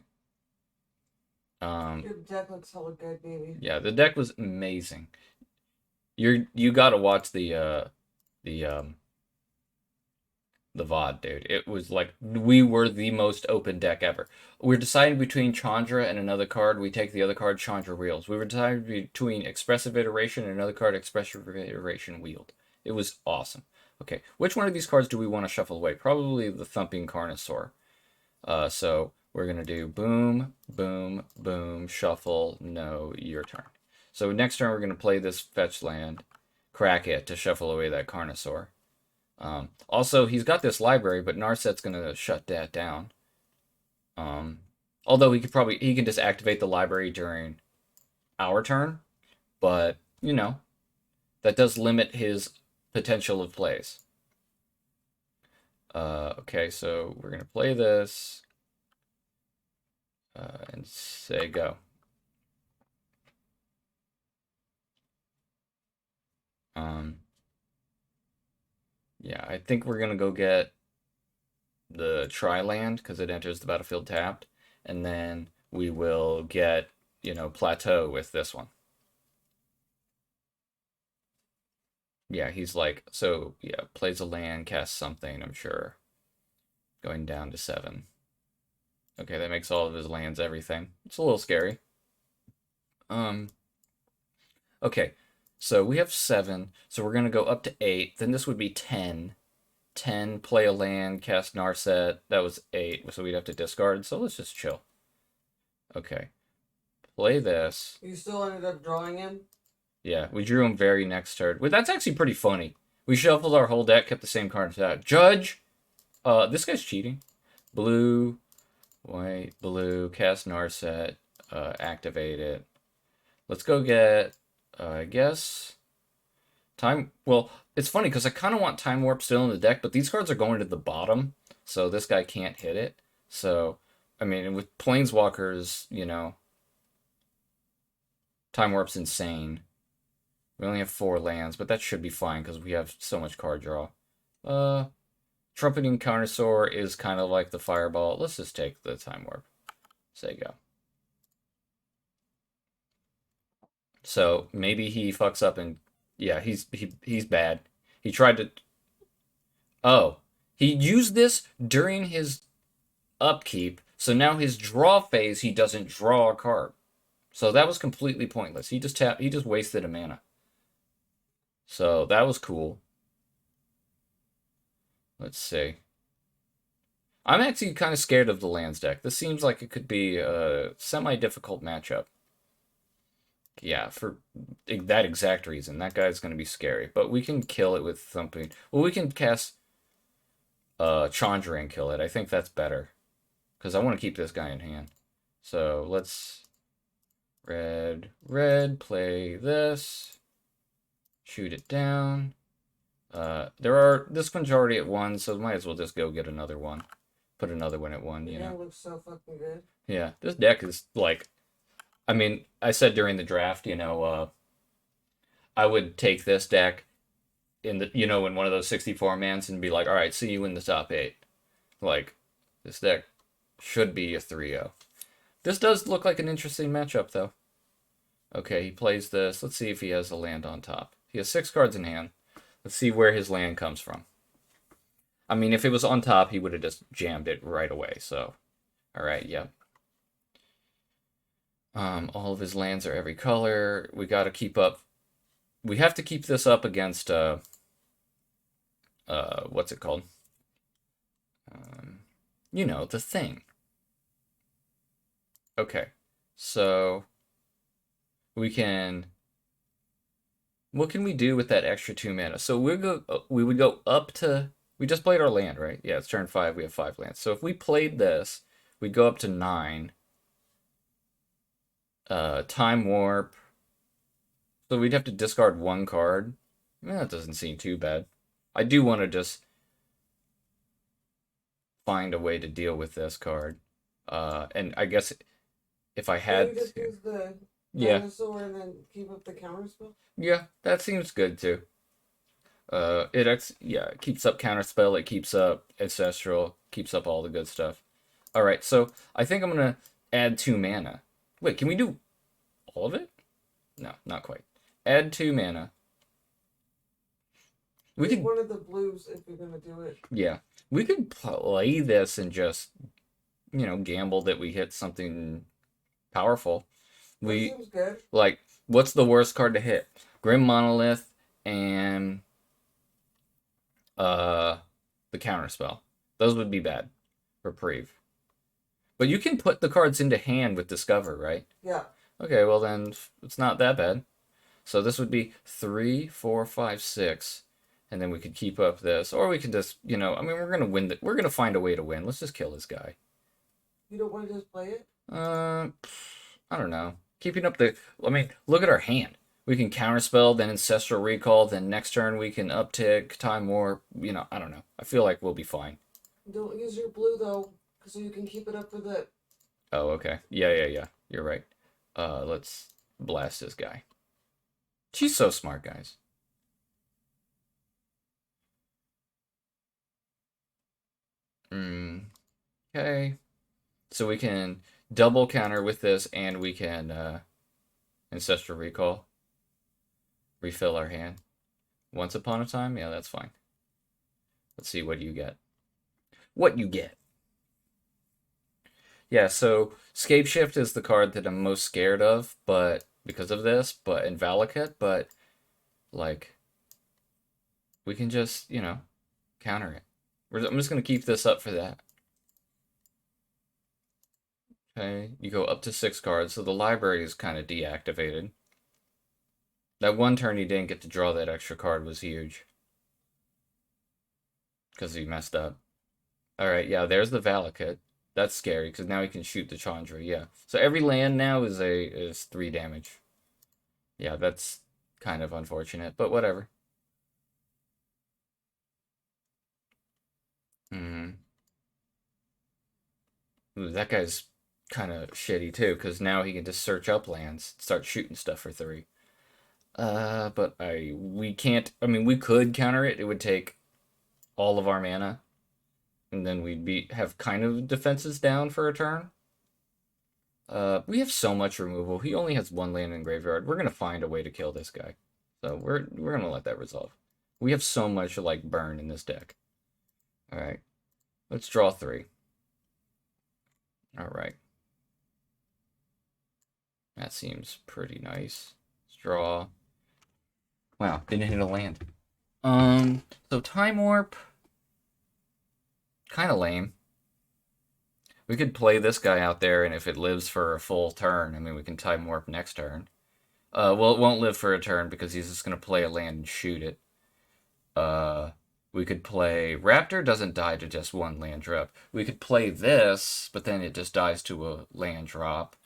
Your deck looks hella good, baby. Yeah, the deck was amazing. You gotta watch the VOD, dude. It was like we were the most open deck ever. We're deciding between Chandra and another card. We take the other card, Chandra Reels. We were deciding between Expressive Iteration and another card, Expressive Iteration Wield. It was awesome. Okay, which one of these cards do we want to shuffle away? Probably the Thumping Carnosaur. So we're gonna do boom, boom, boom, shuffle, no, your turn. So next turn we're gonna play this fetch land, crack it to shuffle away that Carnosaur. Also, he's got this library, but Narset's gonna shut that down. Although he can just activate the library during our turn, but you know, that does limit his potential of plays. Okay, so we're gonna play this and say go. Yeah, I think we're gonna go get the Tri-Land because it enters the battlefield tapped, and then we will get, Plateau with this one. Yeah, he's like, so yeah, plays a land, casts something, I'm sure. Going down to 7. Okay, that makes all of his lands everything. It's a little scary. Okay, so we have 7, so we're gonna go up to 8, then this would be 10. 10, play a land, cast Narset, that was 8, so we'd have to discard, so let's just chill. Okay, play this. You still ended up drawing him? Yeah, we drew him very next turn. Well, that's actually pretty funny. We shuffled our whole deck, kept the same cards out. Judge! This guy's cheating. Blue, white, blue, cast Narset, activate it. Let's go get, I guess, Time. Well, it's funny because I kind of want Time Warp still in the deck, but these cards are going to the bottom, so this guy can't hit it. So, I mean, with Planeswalkers, Time Warp's insane. We only have 4 lands, but that should be fine because we have so much card draw. Trumpeting Countersoar is kind of like the Fireball. Let's just take the Time Warp. Say go. So maybe he fucks up and yeah, he's bad. He tried to. Oh, he used this during his upkeep, so now his draw phase he doesn't draw a card. So that was completely pointless. He just wasted a mana. So that was cool. Let's see. I'm actually kind of scared of the lands deck. This seems like it could be a semi-difficult matchup. Yeah, for that exact reason. That guy's going to be scary. But we can kill it with something. Well, we can cast Chandra and kill it. I think that's better. Because I want to keep this guy in hand. So let's red, play this. Shoot it down. This one's already at 1, so might as well just go get another one. Put another one at 1, Yeah, it looks so fucking good. Yeah, this deck is like, I mean, I said during the draft, I would take this deck in in one of those 64 mans and be like, all right, see you in the top 8. Like, this deck should be a 3-0. This does look like an interesting matchup, though. Okay, he plays this. Let's see if he has a land on top. He has 6 cards in hand. Let's see where his land comes from. I mean, if it was on top, he would have just jammed it right away, so. Alright, yep. All of his lands are every color. We gotta keep up. We have to keep this up against, what's it called? The thing. Okay, so we can. What can we do with that extra 2 mana? So we would go up to. We just played our land, right? Yeah, it's turn 5. We have 5 lands. So if we played this, we'd go up to 9. Time Warp. So we'd have to discard 1 card. That doesn't seem too bad. I do want to just find a way to deal with this card. And I guess if I had just to. use the Yeah. dinosaur and then keep up the counterspell? Yeah, that seems good too. It keeps up Counterspell, it keeps up Ancestral, keeps up all the good stuff. Alright, so I think I'm gonna add 2 mana. Wait, can we do all of it? No, not quite. Add 2 mana. We Pick could, one of the blues if you're gonna do it. yeah, we could play this and just, gamble that we hit something powerful. That seems good. Like, what's the worst card to hit? Grim Monolith and the Counterspell. Those would be bad. Reprieve. But you can put the cards into hand with Discover, right? Yeah. Okay, well then it's not that bad. So this would be 3, 4, 5, 6, and then we could keep up this, or we could just, we're gonna win. We're gonna find a way to win. Let's just kill this guy. You don't want to just play it? I don't know. Keeping up the. Look at our hand. we can counterspell, then Ancestral Recall, then next turn we can uptick, Time Warp. You know, I don't know. I feel like we'll be fine. Don't use your blue though, because you can keep it up for the. Oh, okay. Yeah. You're right. Let's blast this guy. She's so smart, guys. Okay. So we can double counter with this, and we can Ancestral Recall. Refill our hand. Once upon a time? Yeah, that's fine. Let's see what you get. What you get. Yeah, so Scapeshift is the card that I'm most scared of, but because of this, but in Valakut, but like we can just, you know, counter it. I'm just gonna keep this up for that. Okay, you go up to 6 cards, so the library is kind of deactivated. That one turn he didn't get to draw that extra card was huge. Because he messed up. Alright, yeah, there's the Valakut. That's scary, because now he can shoot the Chandra, yeah. So every land now is 3 damage. Yeah, that's kind of unfortunate, but whatever. Ooh, that guy's kind of shitty too, because now he can just search up lands, start shooting stuff for 3. But we can't. I mean, we could counter it. It would take all of our mana, and then we'd have kind of defenses down for a turn. We have so much removal. He only has 1 land in graveyard. We're gonna find a way to kill this guy. So we're gonna let that resolve. We have so much like burn in this deck. All right, let's draw 3. All right, that seems pretty nice. Let's draw. Wow, didn't hit a land. So Time Warp, kind of lame. We could play this guy out there, and if it lives for a full turn, I mean, we can Time Warp next turn. Well, it won't live for a turn because he's just gonna play a land and shoot it. We could play Raptor doesn't die to just 1 land drop. We could play this, but then it just dies to a land drop.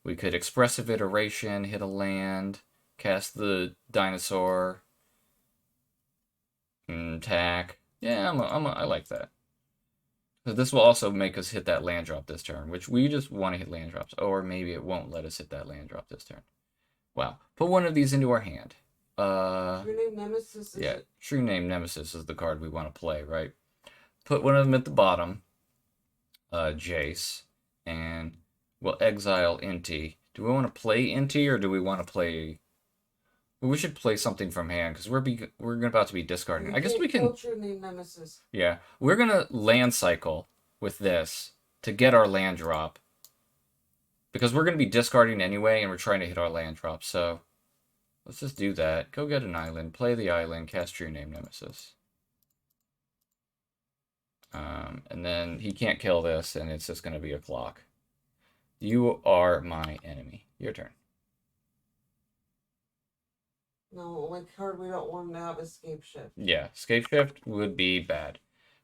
We could Expressive Iteration, hit a land, cast the dinosaur, attack. Yeah, I like that. So this will also make us hit that land drop this turn, which we just want to hit land drops. Or maybe it won't let us hit that land drop this turn. Wow. Put one of these into our hand. True Name Nemesis. Yeah, True Name Nemesis is the card we want to play, right? Put one of them at the bottom, Jace, and we'll exile Inti. Do we want to play Inti, or do we want to play? Well, we should play something from hand because we're about to be discarding. I guess we can. True Name Nemesis. Yeah, we're gonna land cycle with this to get our land drop because we're gonna be discarding anyway, and we're trying to hit our land drop. So let's just do that. Go get an island, play the island, cast True Name Nemesis. And then he can't kill this, and it's just gonna be a clock. You are my enemy. Your turn. No, only card we don't want to have is Scapeshift. Yeah, Scapeshift would be bad.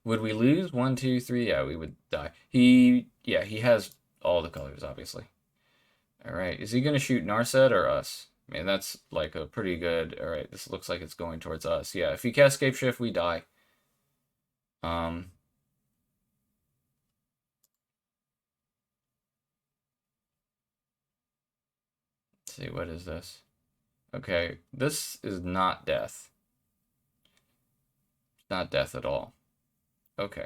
Would we lose? 1, 2, 3? Yeah, we would die. He has all the colors, obviously. Alright, is he going to shoot Narset or us? I mean, that's like a pretty good... Alright, this looks like it's going towards us. Yeah, if he casts Scapeshift, we die. Let's see, what is this? Okay, this is not death. It's not death at all. Okay.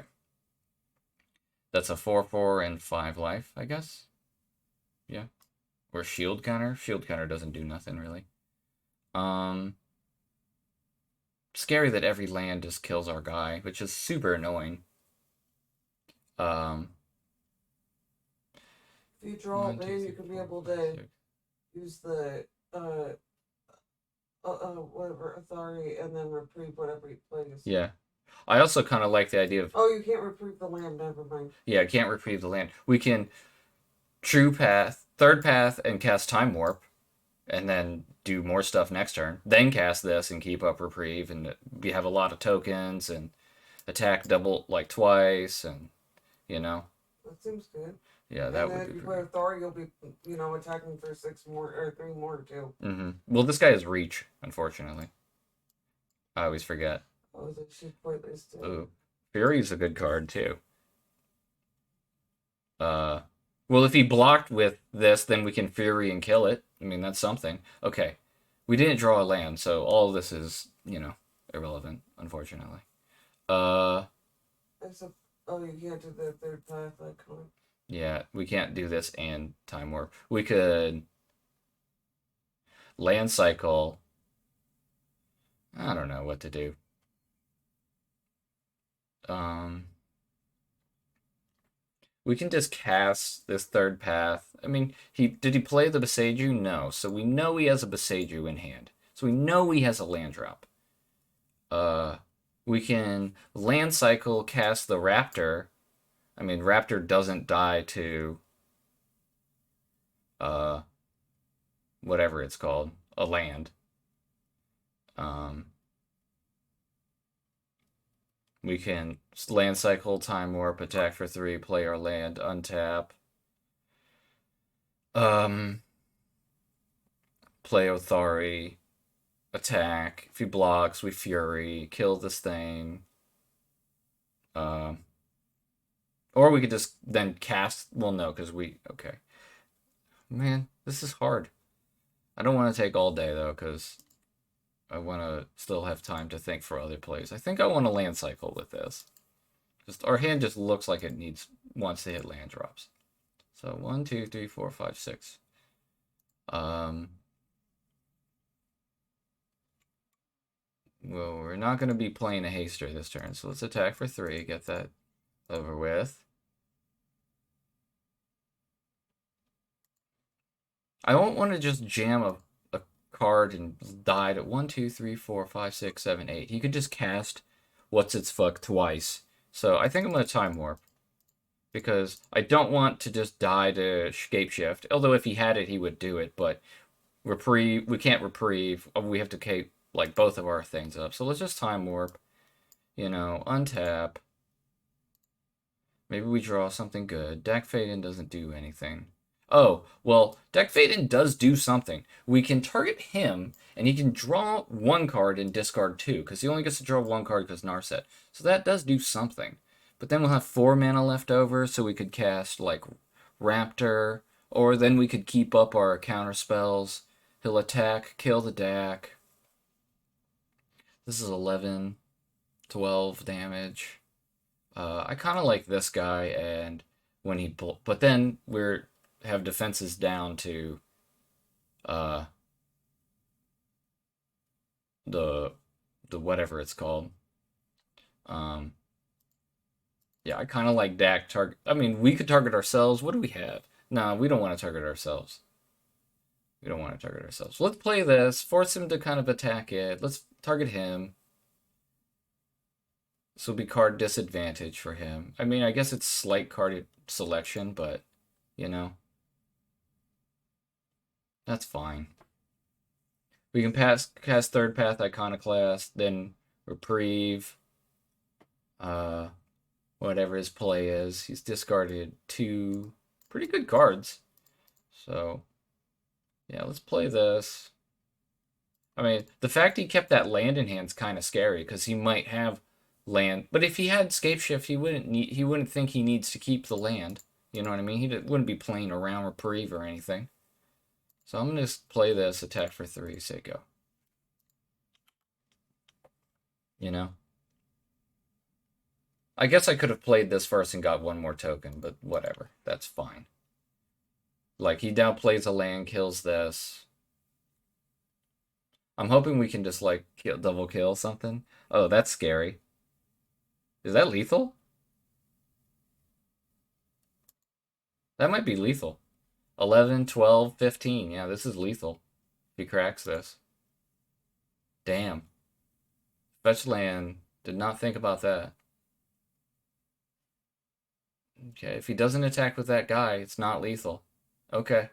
That's a 4/4 and 5 life, I guess? Yeah. Or shield counter? Shield counter doesn't do nothing, really. Scary that every land just kills our guy, which is super annoying. If you draw a land, you can be able to use the whatever authority and then reprieve whatever he plays. Yeah. I also kind of like the idea of... Oh, you can't reprieve the land, never mind. Yeah, I can't reprieve the land. We can True Path, Third Path, and cast Time Warp, and then do more stuff next turn. Then cast this and keep up reprieve, and we have a lot of tokens, and attack double, like, twice, and, you know. That seems good. Yeah, that And would then be if you pretty play Thor, you'll be, attacking for 6 more, or 3 more too. good. Well, this guy has reach, unfortunately. I always forget. Oh, so she's pointless too. Ooh. Fury's a good card, too. Well, if he blocked with this, then we can Fury and kill it. I mean, that's something. Okay. We didn't draw a land, so all this is, irrelevant, unfortunately. Except, oh, you can't do the third path icon. Yeah, we can't do this and Time Warp. We could land cycle. I don't know what to do. We can just cast this third path. I mean, did he play the Boseiju? No. So we know he has a Boseiju in hand. So we know he has a land drop. We can land cycle cast the Raptor. I mean, Raptor doesn't die to whatever it's called, a land. We can land cycle, time warp, attack for 3, play our land, untap. Play Othari, attack. If he blocks, we Fury, kill this thing. Or we could just then cast. Well, no, because okay. Man, this is hard. I don't want to take all day though, because I want to still have time to think for other plays. I think I want to land cycle with this. Just our hand just looks like it wants to hit land drops. So 1, 2, 3, 4, 5, 6. Well, we're not going to be playing a haster this turn, so let's attack for 3, get that over with. I don't want to just jam a card and die at 1, 2, 3, 4, 5, 6, 7, 8. He could just cast What's Its Fuck twice. So I think I'm going to Time Warp. Because I don't want to just die to Shapeshift. Although if he had it, he would do it. But Reprieve, we can't Reprieve. We have to keep like both of our things up. So let's just Time Warp. Untap. Maybe we draw something good. Dak Fade-In doesn't do anything. Oh, well, Dak Fade-In does do something. We can target him, and he can draw 1 card and discard 2, because he only gets to draw 1 card because Narset. So that does do something. But then we'll have 4 mana left over, so we could cast, like, Raptor, or then we could keep up our counter spells. He'll attack, kill the Dak. This is 11, 12 damage. I kind of like this guy, and when he... But then have defenses down to the whatever it's called. Yeah, I kind of like Dak target. I mean, we could target ourselves. What do we have? No, we don't want to target ourselves. We don't want to target ourselves. Let's play this. Force him to kind of attack it. Let's target him. This will be card disadvantage for him. I mean, I guess it's slight card selection, but, that's fine. We can cast Third Path Iconoclast, then Reprieve. Whatever his play is. He's discarded 2 pretty good cards. So, yeah, let's play this. I mean, the fact he kept that land in hand is kind of scary, because he might have land. But if he had Scapeshift, he wouldn't think he needs to keep the land. You know what I mean? He wouldn't be playing around Reprieve or anything. So I'm going to just play this, attack for 3, say go. I guess I could have played this first and got 1 more token, but whatever. That's fine. Like, he now plays a land, kills this. I'm hoping we can just, like, double kill something. Oh, that's scary. Is that lethal? That might be lethal. 11, 12, 15. Yeah, this is lethal. If he cracks this. Damn. Fetch land. Did not think about that. Okay, if he doesn't attack with that guy, it's not lethal. Okay.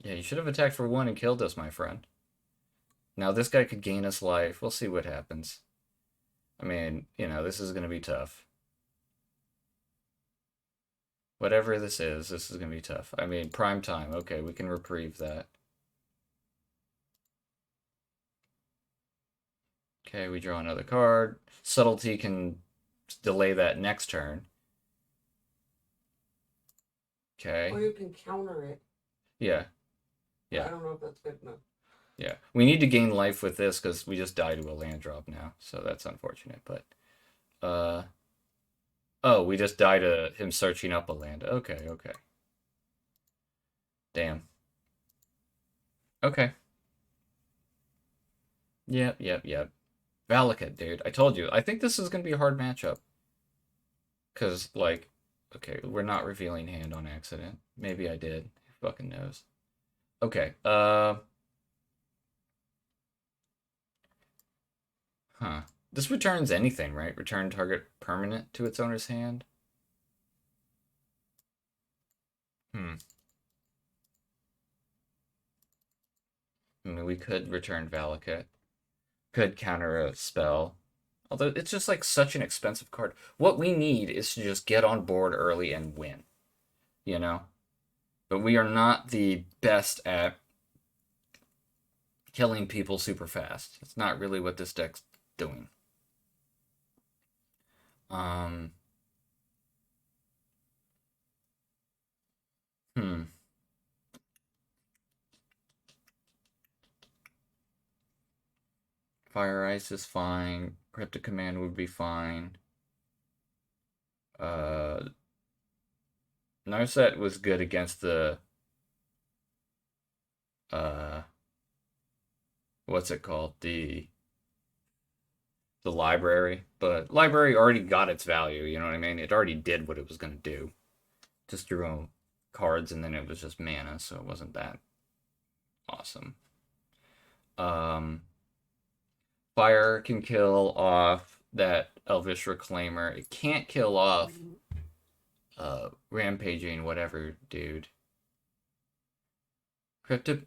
Yeah, you should have attacked for 1 and killed us, my friend. Now this guy could gain us life. We'll see what happens. I mean, you know, this is going to be tough. Whatever this is going to be tough. I mean, prime time. Okay, we can reprieve that. Okay, we draw another card. Subtlety can delay that next turn. Okay. Or you can counter it. Yeah. I Yeah. don't know if that's good enough. Yeah. We need to gain life with this because we just died to a land drop now. So that's unfortunate. But, oh, we just died to him searching up a land. Okay, okay. Damn. Okay. Yep, yep, yep. Valakut, dude. I told you. I think this is going to be a hard matchup. Because, like, okay, we're not revealing hand on accident. Maybe I did. Who fucking knows? Okay, huh. This returns anything, right? Return target permanent to its owner's hand? Hmm. I mean, we could return Valakut. Could counter a spell. Although it's just like such an expensive card. What we need is to just get on board early and win. You know? But we are not the best at killing people super fast. It's not really what this deck's doing. Hmm. Fire Ice is fine. Cryptic Command would be fine. Narset was good against the what's it called? The library. But library already got its value, you know what I mean? It already did what it was gonna do. Just drew cards and then it was just mana, so it wasn't that awesome. Fire can kill off that Elvish Reclaimer. It can't kill off Rampaging whatever dude. Cryptic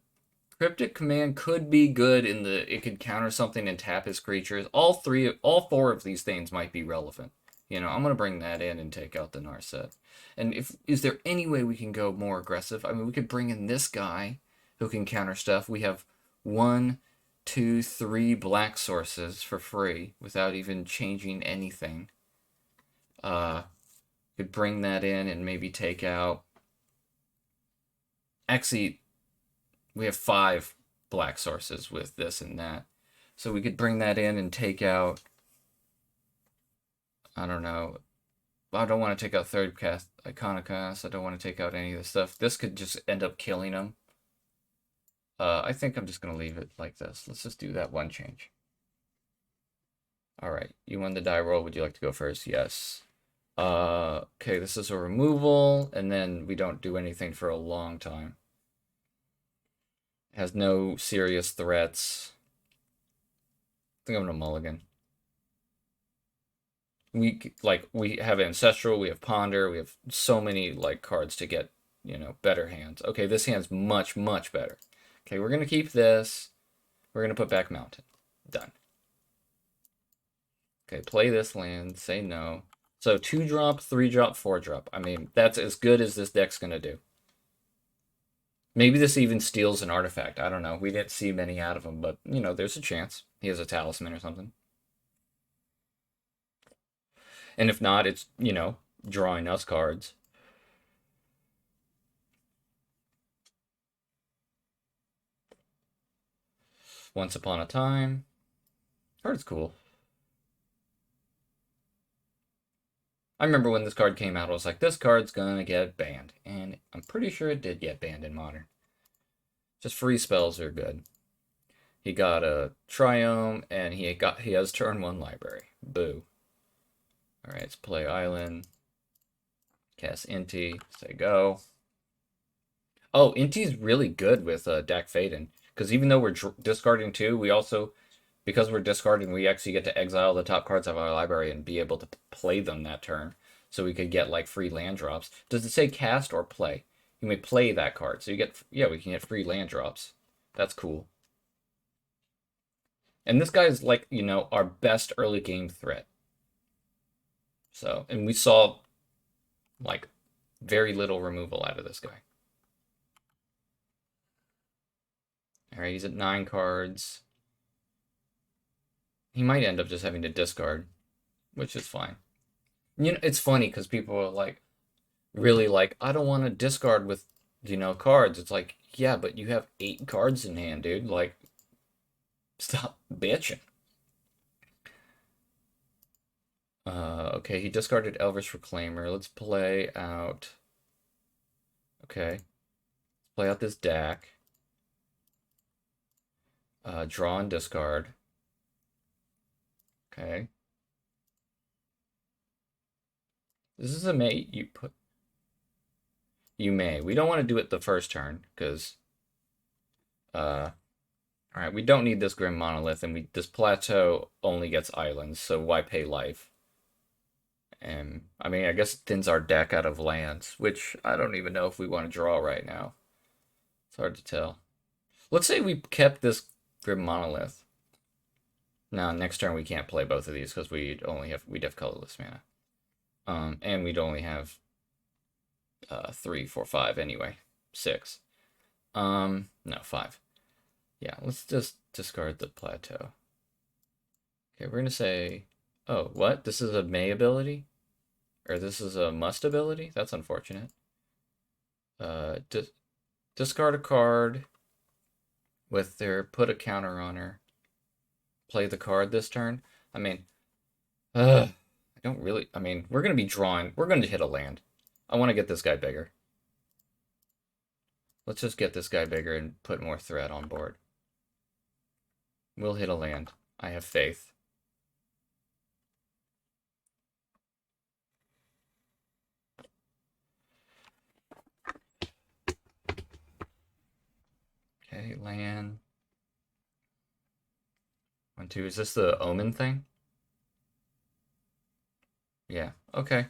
Command could be good in the it could counter something and tap his creatures. All four of these things might be relevant. You know, I'm gonna bring that in and take out the Narset. And is there any way we can go more aggressive? I mean, we could bring in this guy who can counter stuff. We have 1, 2, 3 black sources for free without even changing anything. Could bring that in and maybe take out. Actually, we have 5 black sources with this and that. So we could bring that in and take out. I don't know. I don't want to take out third cast Iconicast. I don't want to take out any of this stuff. This could just end up killing him. I think I'm just going to leave it like this. Let's just do that one change. Alright, you won the die roll. Would you like to go first? Yes. Okay, this is a removal, and then we don't do anything for a long time. It has no serious threats. I think I'm going to mulligan. We have Ancestral, we have Ponder, we have so many, like, cards to get, you know, better hands. Okay, this hand's much, much better. Okay, we're going to keep this. We're going to put back Mountain. Done. Okay, play this land. Say no. So 2-drop, 3-drop, 4-drop. I mean, that's as good as this deck's going to do. Maybe this even steals an artifact. I don't know. We didn't see many out of him, but, you know, there's a chance. He has a talisman or something. And if not, it's, you know, drawing us cards. Once Upon a Time. Card's cool. I remember when this card came out, I was like, this card's gonna get banned. And I'm pretty sure it did get banned in Modern. Just free spells are good. He got a Triome, and he has turn 1 library. Boo. Alright, let's play Island. Cast Inti. Say go. Oh, Inti's really good with Dak Faden. Because even though we're discarding 2, we also, because we're discarding, we actually get to exile the top cards of our library and be able to play them that turn. So we could get, like, free land drops. Does it say cast or play? You may play that card. So you get, yeah, we can get free land drops. That's cool. And this guy is like, you know, our best early game threat. So, and we saw like very little removal out of this guy. All right, he's at 9 cards. He might end up just having to discard, which is fine. You know, it's funny because people are like, really like, I don't want to discard with, you know, cards. It's like, yeah, but you have 8 cards in hand, dude. Like, stop bitching. Okay, he discarded Elvish Reclaimer. Let's play out. Okay. Let's play out this deck. Draw and discard. Okay. This is a may you put. You may. We don't want to do it the first turn because. All right, we don't need this Grim Monolith, and this plateau only gets islands, so why pay life? And I mean, I guess it thins our deck out of lands, which I don't even know if we want to draw right now. It's hard to tell. Let's say we kept this Grim Monolith. Now, next turn we can't play both of these because we'd have colorless mana. And we'd only have 3, 4, 5 anyway. 6. No, 5. Yeah, let's just discard the plateau. Okay, we're gonna say, oh, what? This is a may ability? Or this is a must ability? That's unfortunate. Discard a card with their put a counter on her. Play the card this turn. I mean, I don't really. I mean, we're gonna be drawing. We're gonna hit a land. I want to get this guy bigger. Let's just get this guy bigger and put more threat on board. We'll hit a land. I have faith. Okay, land. 1, 2. Is this the Omen thing? Yeah, okay.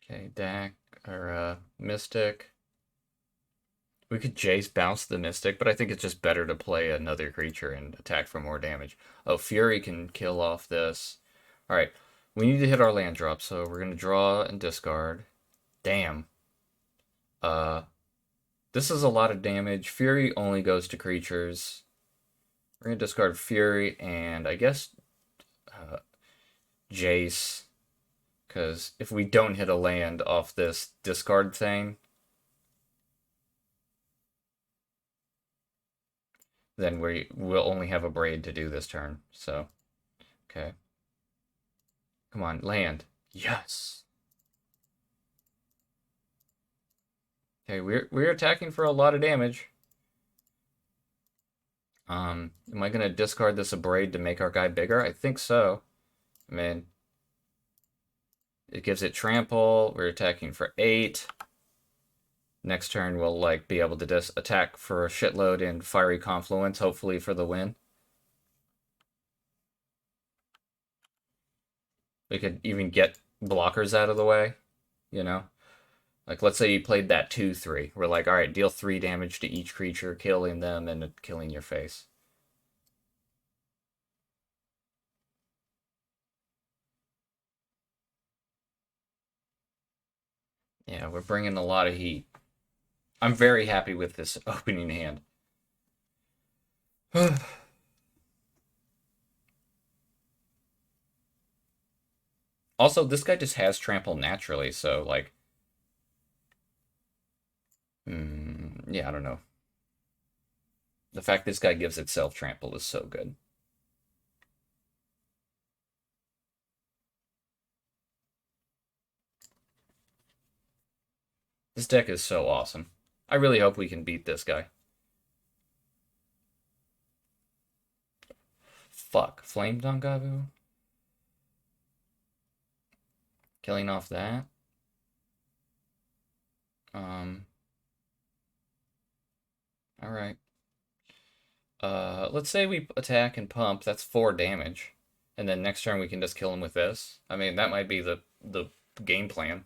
Okay, Dak, or Mystic. We could Jace bounce the Mystic, but I think it's just better to play another creature and attack for more damage. Oh, Fury can kill off this. Alright, we need to hit our land drop, so we're going to draw and discard. Damn. This is a lot of damage. Fury only goes to creatures. We're going to discard Fury and I guess Jace. Because if we don't hit a land off this discard thing, then we'll only have a Braid to do this turn. So, okay. Come on, land. Yes. Okay, we're attacking for a lot of damage. Am I gonna discard this Abrade to make our guy bigger? I think so. I mean, it gives it trample. We're attacking for 8. Next turn we'll like be able to attack for a shitload in Fiery Confluence, hopefully for the win. We could even get blockers out of the way, you know? Like, let's say you played that 2-3. We're like, alright, deal 3 damage to each creature, killing them and killing your face. Yeah, we're bringing a lot of heat. I'm very happy with this opening hand. Also, this guy just has trample naturally, so, like... yeah, I don't know. The fact this guy gives itself trample is so good. This deck is so awesome. I really hope we can beat this guy. Fuck. Flame Dongavu? Killing off that. Alright. Let's say we attack and pump. That's 4 damage. And then next turn we can just kill him with this. I mean, that might be the game plan.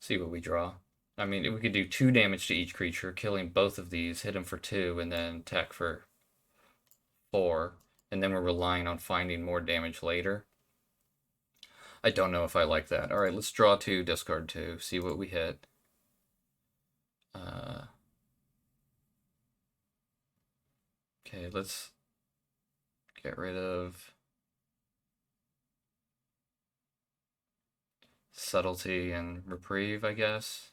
See what we draw. I mean, we could do 2 damage to each creature, killing both of these, hit them for 2, and then attack for 4. And then we're relying on finding more damage later. I don't know if I like that. Alright, let's draw 2, discard 2, see what we hit. Okay, let's get rid of Subtlety and Reprieve, I guess.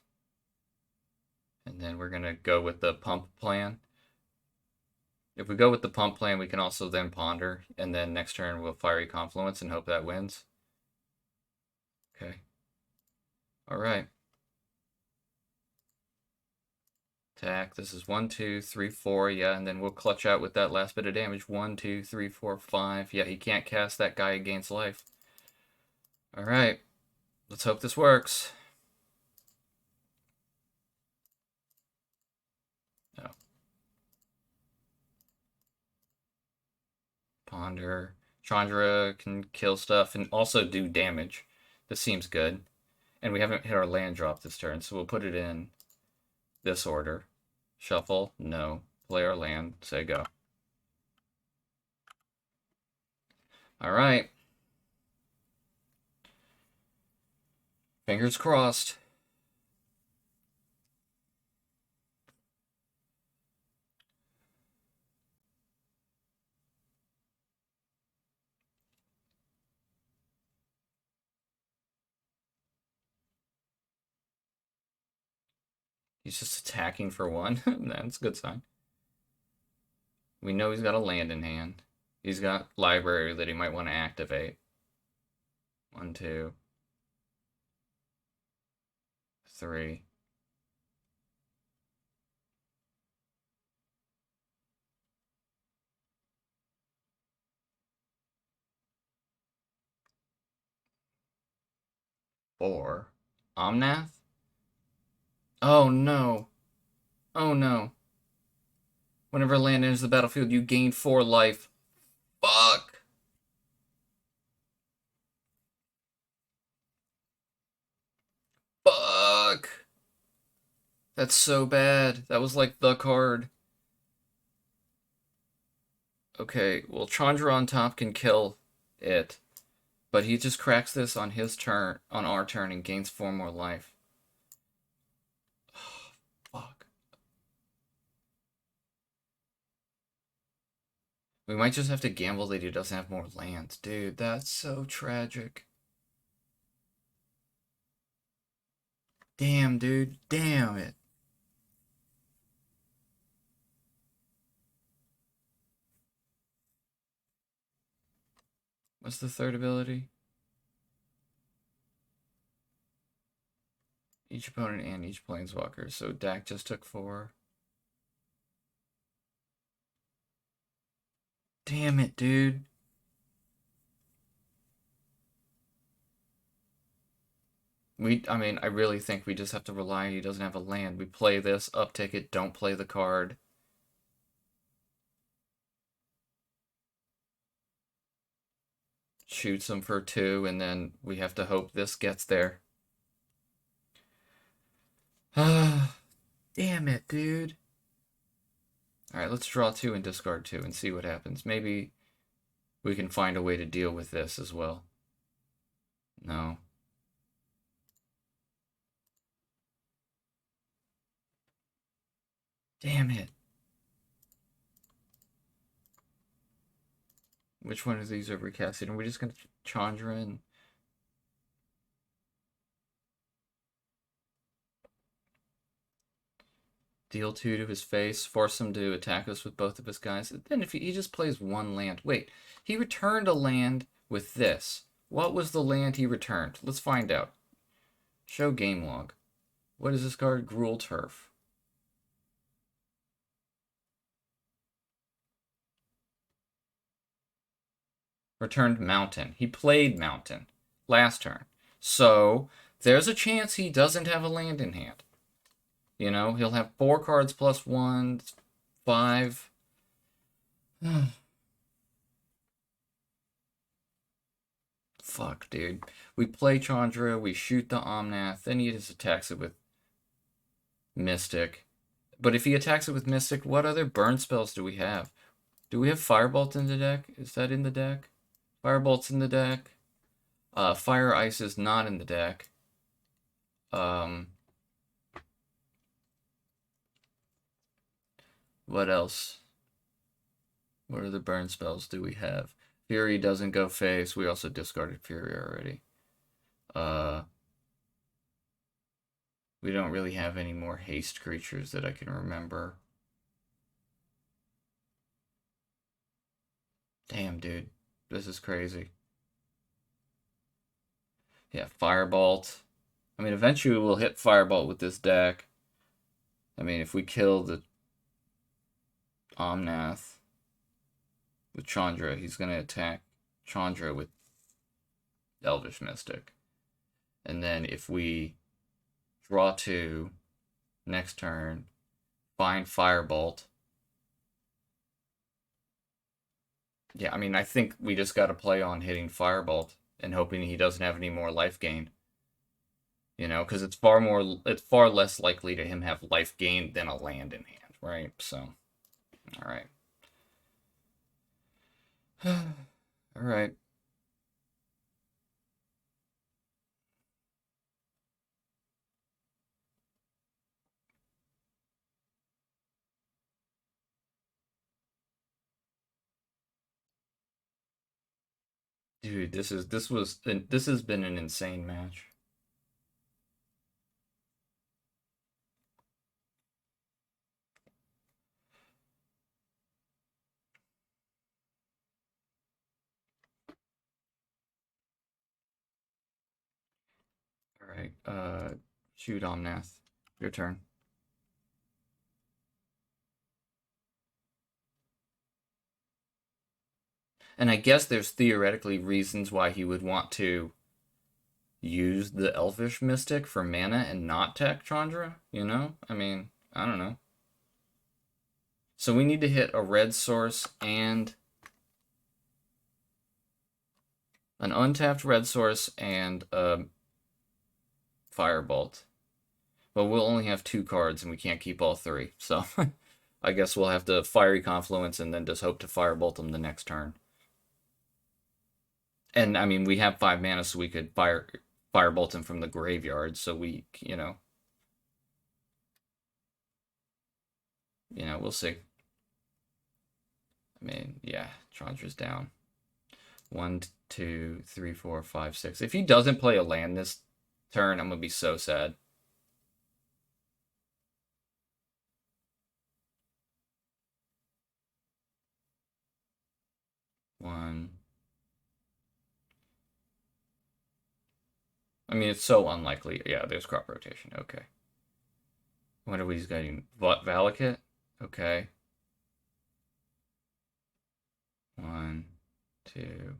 And then we're going to go with the pump plan. If we go with the pump plan, we can also then ponder, and then next turn we'll Fiery Confluence and hope that wins. Okay. Alright. Attack. This is 1, 2, 3, 4. Yeah, and then we'll clutch out with that last bit of damage. 1, 2, 3, 4, 5. Yeah, he can't cast that guy against life. Alright. Let's hope this works. No. Ponder. Chandra can kill stuff and also do damage. This seems good. And we haven't hit our land drop this turn, so we'll put it in this order. Shuffle, no. Play our land, say go. Alright. Fingers crossed. He's just attacking for 1. That's a good sign. We know he's got a land in hand. He's got library that he might want to activate. 1, 2, 3. Four. Omnath? Oh no. Oh no. Whenever land enters the battlefield, you gain 4 life. Fuck! Fuck! That's so bad. That was like the card. Okay, well, Chandra on top can kill it. But he just cracks this on his turn, on our turn, and gains 4 more life. Fuck. We might just have to gamble that he doesn't have more lands. Dude, that's so tragic. Damn, dude. Damn it. What's the third ability? Each opponent and each planeswalker. So Dak just took 4. Damn it, dude. I mean, I really think we just have to rely he doesn't have a land. We play this, uptick it, don't play the card. Shoots him for 2, and then we have to hope this gets there. Damn it, dude. Alright, let's draw 2 and discard 2 and see what happens. Maybe we can find a way to deal with this as well. No. Damn it. Which one of these are we casting? Are we just going to Chandra and... Deal 2 to his face, force him to attack us with both of his guys. Then if he just plays 1 land. Wait, he returned a land with this. What was the land he returned? Let's find out. Show game log. What is this card? Gruul Turf. Returned Mountain. He played Mountain last turn. So there's a chance he doesn't have a land in hand. You know, he'll have 4 cards plus 1, 5. fuck, dude. We play Chandra, we shoot the Omnath, then he just attacks it with Mystic. But if he attacks it with Mystic, what other burn spells do we have? Do we have Firebolt in the deck? Is that in the deck? Firebolt's in the deck. Fire Ice is not in the deck. What else? What other burn spells do we have? Fury doesn't go face. We also discarded Fury already. We don't really have any more haste creatures that I can remember. Damn, dude. This is crazy. Yeah, Firebolt. I mean, eventually we'll hit Firebolt with this deck. I mean, if we kill the Omnath with Chandra, he's going to attack Chandra with Elvish Mystic. And then if we draw 2 next turn, find Firebolt. Yeah, I mean, I think we just got to play on hitting Firebolt and hoping he doesn't have any more life gain. You know, because it's far less likely to him have life gain than a land in hand, right? So, all right. All right. Dude, this has been an insane match. All right, shoot Omnath. Your turn. And I guess there's theoretically reasons why he would want to use the Elvish Mystic for mana and not tech Chandra, you know? I mean, I don't know. So we need to hit a red source and an untapped red source and a Firebolt. But we'll only have 2 cards and we can't keep all 3. So I guess we'll have to Fiery Confluence and then just hope to Firebolt them the next turn. And I mean, we have 5 mana, so we could Firebolt him from the graveyard. So we, we'll see. I mean, yeah, Chandra's down. 1, 2, 3, 4, 5, 6. If he doesn't play a land this turn, I'm gonna be so sad. One. I mean, it's so unlikely. Yeah, there's crop rotation. Okay. What are we getting? Valakut? Okay. 1, 2.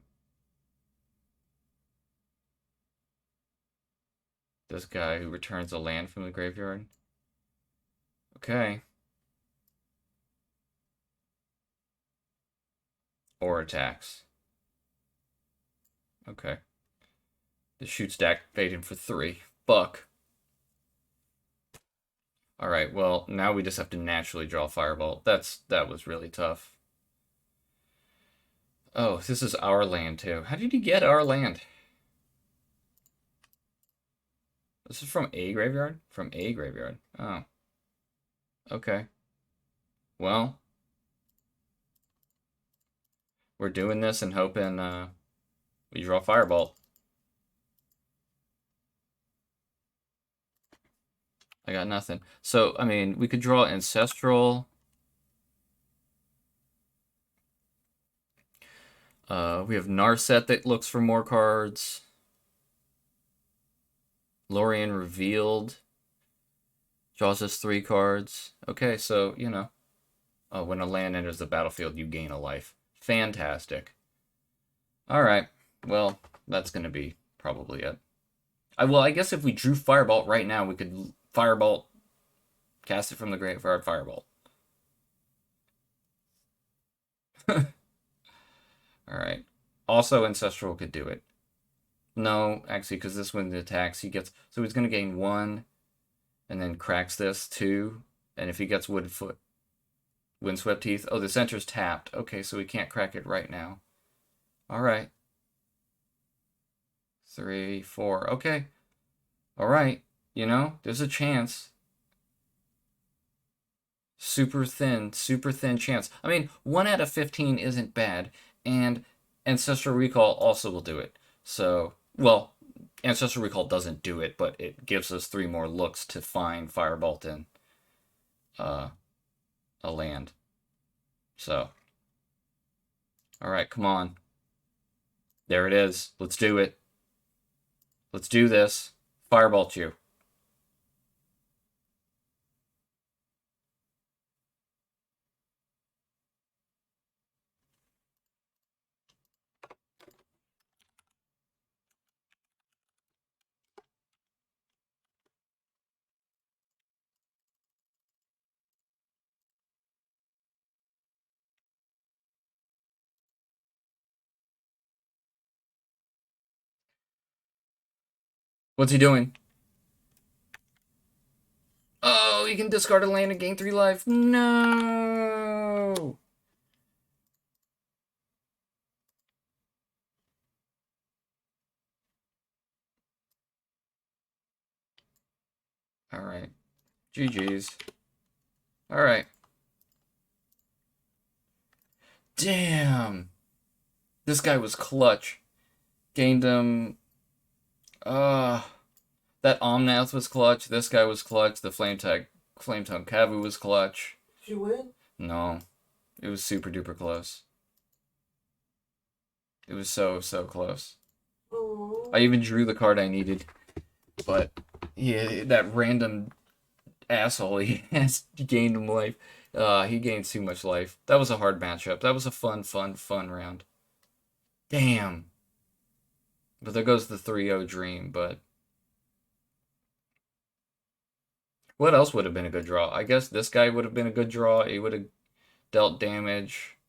This guy who returns a land from the graveyard. Okay. Or attacks. Okay. The shoot stack paid him for 3. Fuck. Alright, well, now we just have to naturally draw Firebolt. That was really tough. Oh, this is our land, too. How did he get our land? This is from a graveyard? From a graveyard. Oh. Okay. Well. We're doing this and hoping we draw Firebolt. I got nothing. So, I mean, we could draw Ancestral. We have Narset that looks for more cards. Lorien Revealed. Draws us 3 cards. Okay, so, when a land enters the battlefield, you gain a life. Fantastic. Alright, well, that's going to be probably it. I guess if we drew Firebolt right now, we could Firebolt, cast it from the graveyard, Firebolt. Alright. Also, Ancestral could do it. No, actually, because this one attacks, he gets... So he's going to gain 1, and then cracks this, 2. And if he gets Windswept Heath... Oh, the center's tapped. Okay, so we can't crack it right now. Alright. 3, 4. Okay. Alright. You know, there's a chance. Super thin chance. I mean, 1 out of 15 isn't bad, and Ancestral Recall also will do it. So, well, Ancestral Recall doesn't do it, but it gives us 3 more looks to find Firebolt in a land. So, alright, come on. There it is. Let's do it. Let's do this. Firebolt you. What's he doing? Oh, you can discard a land and gain 3 life. No! Alright. GG's. Alright. Damn! This guy was clutch. Gained him... that Omnath was clutch. This guy was clutch. The Flametongue Kavu was clutch. Did you win? No. It was super duper close. It was so close. Oh. I even drew the card I needed. But, yeah, that random asshole, he has gained him life. He gained too much life. That was a hard matchup. That was a fun round. Damn. But there goes the 3-0 dream, but... What else would have been a good draw? I guess this guy would have been a good draw. He would have dealt damage.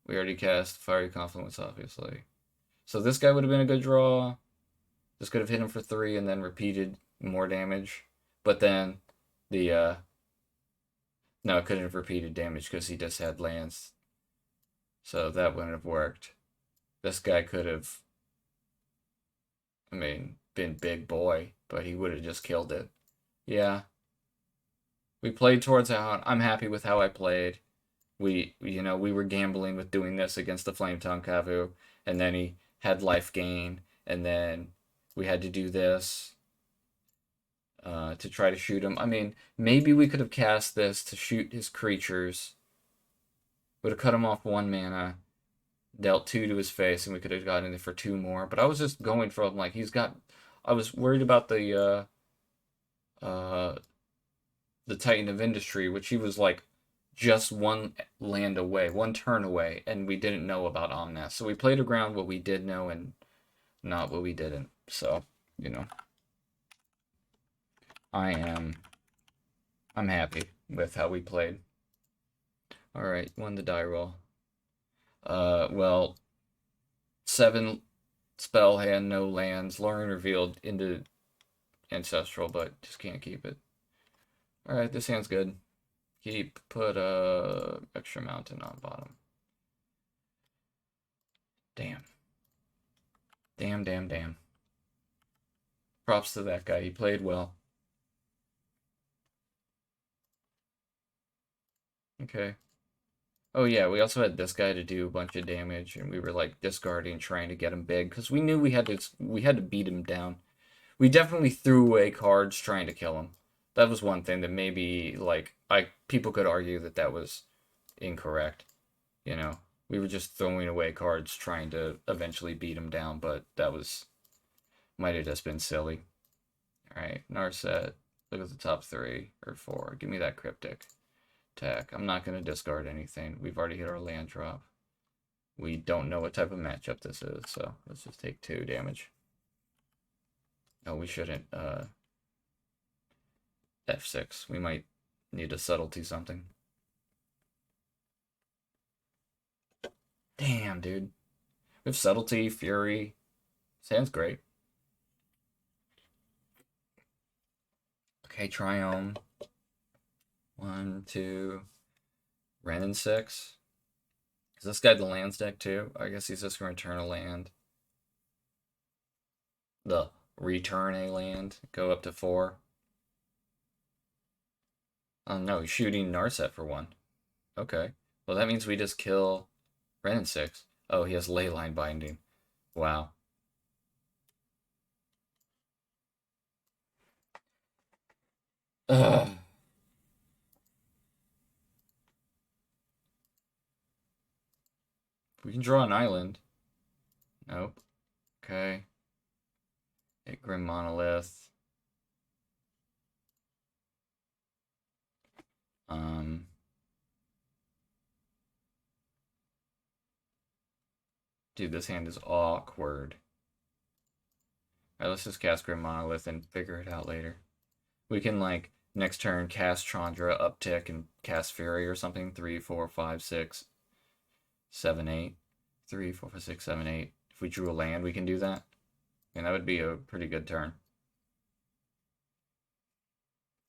We already cast Fiery Confluence, obviously. So this guy would have been a good draw. This could have hit him for 3 and then repeated more damage. But then the... No, it couldn't have repeated damage because he just had lands. So that wouldn't have worked. This guy could have... I mean, been big boy, but he would have just killed it. Yeah. We played towards how... I'm happy with how I played. We were gambling with doing this against the Flametongue Kavu, and then he had life gain, and then we had to do this to try to shoot him. I mean, maybe we could have cast this to shoot his creatures. Would have cut him off 1 mana, dealt 2 to his face, and we could have gotten it for 2 more. But I was just going for him like he's got... I was worried about the Titan of Industry, which he was like just 1 land away, 1 turn away, and we didn't know about Omnath. So we played around what we did know and not what we didn't. So, you know. I'm happy with how we played. Alright, won the die roll. Well, 7 spell hand, no lands. Lauren revealed into Ancestral, but just can't keep it. Alright, this hand's good. Put extra mountain on bottom. Damn. Damn. Props to that guy. He played well. Okay. Oh yeah, we also had this guy to do a bunch of damage, and we were like discarding, trying to get him big, because we knew we had to beat him down. We definitely threw away cards trying to kill him. That was one thing that maybe, like, people could argue that was incorrect. You know, we were just throwing away cards trying to eventually beat him down, but that might have just been silly. Alright, Narset. Look at the top 3 or 4. Give me that Cryptic. Attack. I'm not going to discard anything. We've already hit our land drop. We don't know what type of matchup this is, so let's just take 2 damage. No, we shouldn't. F6. We might need a subtlety something. Damn, dude. We have subtlety, fury, Sounds great. Okay, Triome. 1, 2. Renin 6. Is this guy the lands deck too? I guess he's just going to return a land. The return a land. Go up to 4. Oh no, he's shooting Narset for 1. Okay. Well, that means we just kill Renin 6. Oh, he has Leyline Binding. Wow. Ugh. We can draw an island. Nope. Okay. Hit Grim Monolith. Dude, this hand is awkward. Alright, let's just cast Grim Monolith and figure it out later. We can, like, next turn cast Chandra, uptick, and cast Fury or something. 3, 4, 5, 6, 7, 8. 3, 4, 5, 6, 7, 8. If we drew a land, we can do that. And that would be a pretty good turn.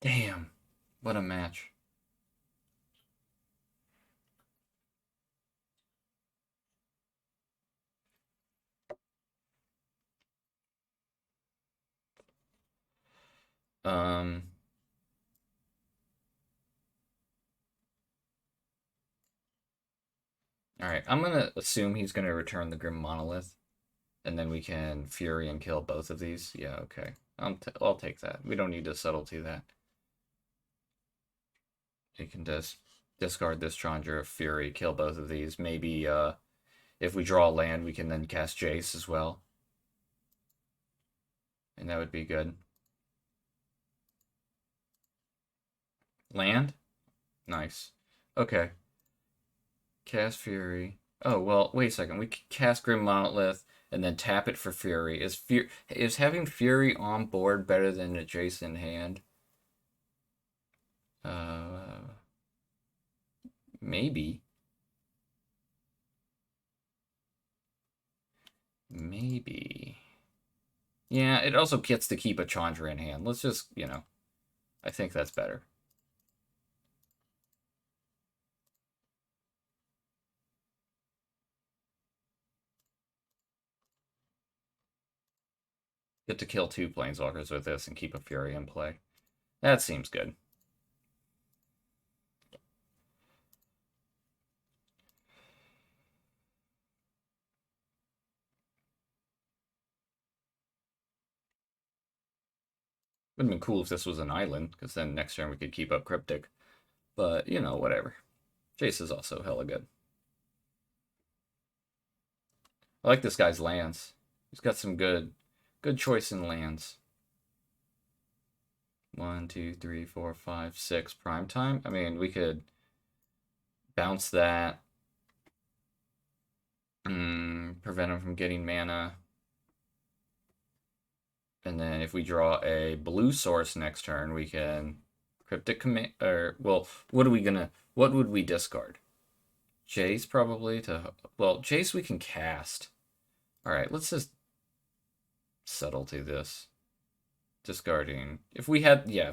Damn. What a match. Alright, I'm gonna assume he's gonna return the Grim Monolith. And then we can Fury and kill both of these. Yeah, okay. I'll take that. We don't need to subtlety that. You can just discard this Chandra, Fury, kill both of these. Maybe if we draw a land, we can then cast Jace as well. And that would be good. Land? Nice. Okay. Cast Fury. Oh, well, wait a second. We can cast Grim Monolith and then tap it for Fury. Is having Fury on board better than a Jace in hand? Maybe. Maybe. Yeah, it also gets to keep a Chandra in hand. Let's just, I think that's better. Get to kill 2 Planeswalkers with this and keep a Fury in play. That seems good. Would have been cool if this was an island, because then next turn we could keep up Cryptic. But, whatever. Jace is also hella good. I like this guy's lands. He's got some good choice in lands. 1, 2, 3, 4, 5, 6 prime time. I mean, we could bounce that. Prevent him from getting mana. And then if we draw a blue source next turn, we can Cryptic command, or, well, what would we discard? Jace probably well, Jace we can cast. All right, let's just subtlety this. Discarding. If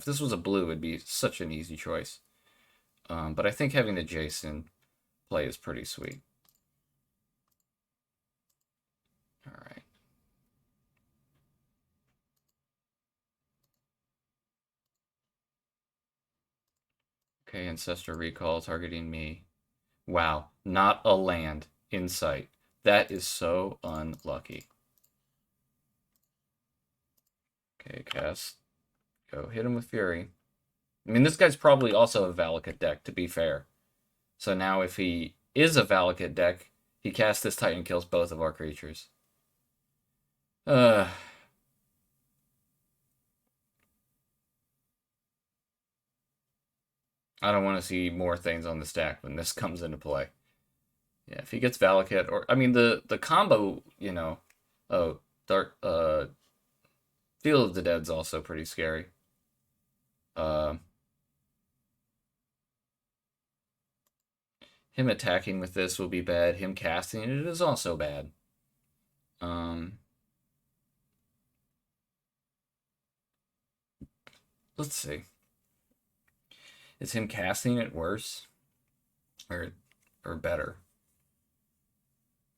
this was a blue, it'd be such an easy choice. But I think having the Jason play is pretty sweet. All right. Okay, Ancestor Recall targeting me. Wow, not a land in sight. That is so unlucky. Okay, cast. Go hit him with Fury. I mean, this guy's probably also a Valakut deck, to be fair. So now if he is a Valakut deck, he casts this Titan, kills both of our creatures. I don't want to see more things on the stack when this comes into play. Yeah, if he gets Valakut, or, I mean, the combo, Dark, Field of the Dead's also pretty scary. Him attacking with this will be bad. Him casting it is also bad. let's see. Is him casting it worse? Or better?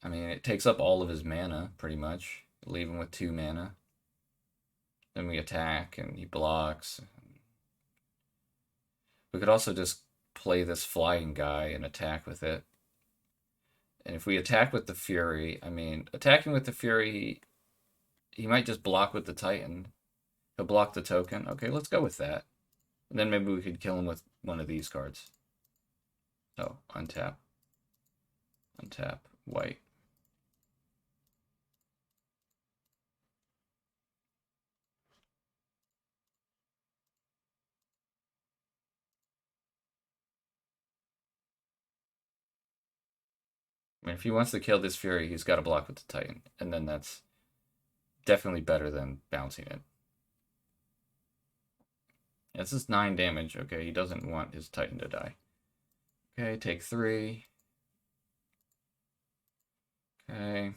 I mean, it takes up all of his mana, pretty much. Leave him with 2 mana. Then we attack, and he blocks. We could also just play this flying guy and attack with it. And if we attack with the Fury, I mean, attacking with the Fury, he might just block with the Titan. He'll block the token. Okay, let's go with that. And then maybe we could kill him with one of these cards. Oh, untap. Untap, white. I mean, if he wants to kill this Fury, he's got to block with the Titan. And then that's definitely better than bouncing it. This is 9 damage. Okay, he doesn't want his Titan to die. Okay, take 3. Okay.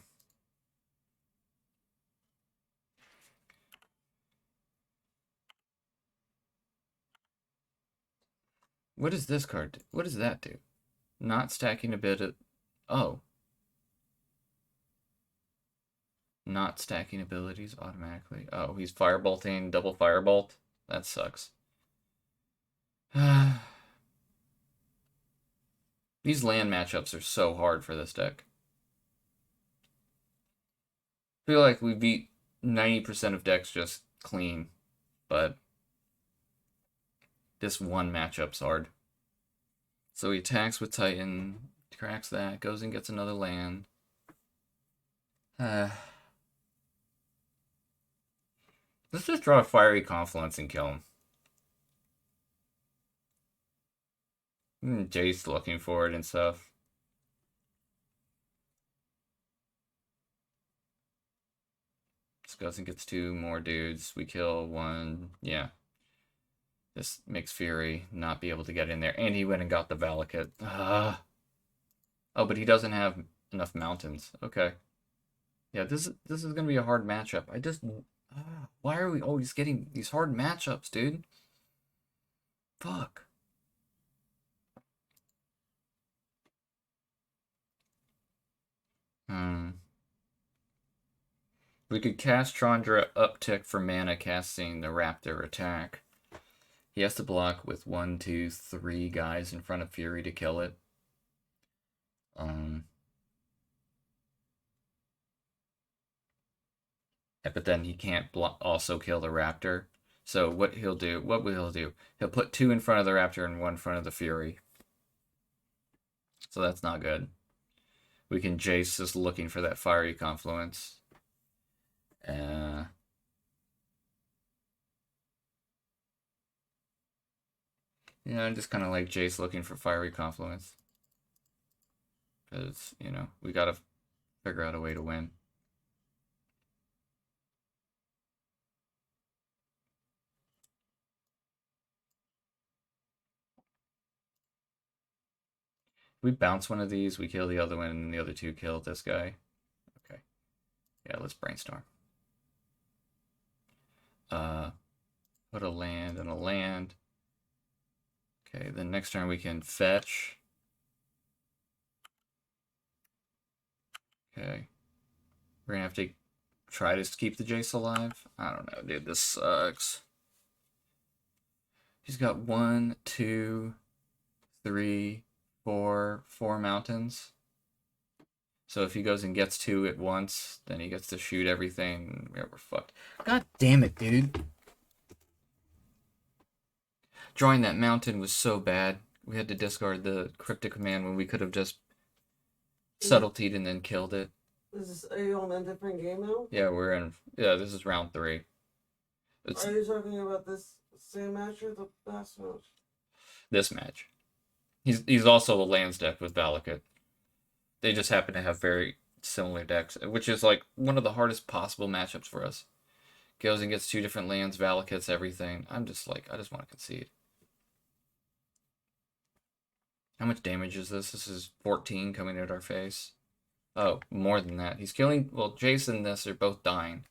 What does this card do? What does that do? Not stacking a bit of... Oh. Not stacking abilities automatically. Oh, he's firebolting, double firebolt. That sucks. These land matchups are so hard for this deck. I feel like we beat 90% of decks just clean, but this one matchup's hard. So he attacks with Titan, cracks that, goes and gets another land. Let's just draw a Fiery Confluence and kill him. Jace looking for it and stuff. This goes and gets 2 more dudes. We kill 1. Yeah. This makes Fury not be able to get in there. And he went and got the Valakut. Oh, but he doesn't have enough mountains. Okay. Yeah, this is going to be a hard matchup. I just... why are we always getting these hard matchups, dude? Fuck. We could cast Chandra uptick for mana casting the Raptor attack. He has to block with 1, 2, 3 guys in front of Fury to kill it. But then he can't also kill the Raptor. So what will he do? He'll put 2 in front of the Raptor and 1 in front of the Fury. So that's not good. We can Jace just looking for that Fiery Confluence. Yeah, I'm just kind of like Jace looking for Fiery Confluence. Because, you know, we gotta figure out a way to win. We bounce one of these, we kill the other one, and the other 2 kill this guy. Okay. Yeah, let's brainstorm. Put a land and a land. Okay, then next turn we can fetch. Okay. We're gonna have to try to keep the Jace alive. I don't know, dude, this sucks. He's got 1, 2, 3, 4 mountains. So if he goes and gets 2 at once, then he gets to shoot everything. Yeah, we're fucked. God damn it, dude. Drawing that mountain was so bad. We had to discard the Cryptic Command when we could have just subtletied and then killed it. Are you on a different game now? Yeah, this is round 3. Are you talking about this same match or the last match? This match. He's also a lands deck with Valakut. They just happen to have very similar decks, which is like one of the hardest possible matchups for us. Goes and gets 2 different lands, Valakuts, everything. I just want to concede. How much damage is this? This is 14 coming at our face. Oh, more than that. He's killing... Well, Jace and this are both dying.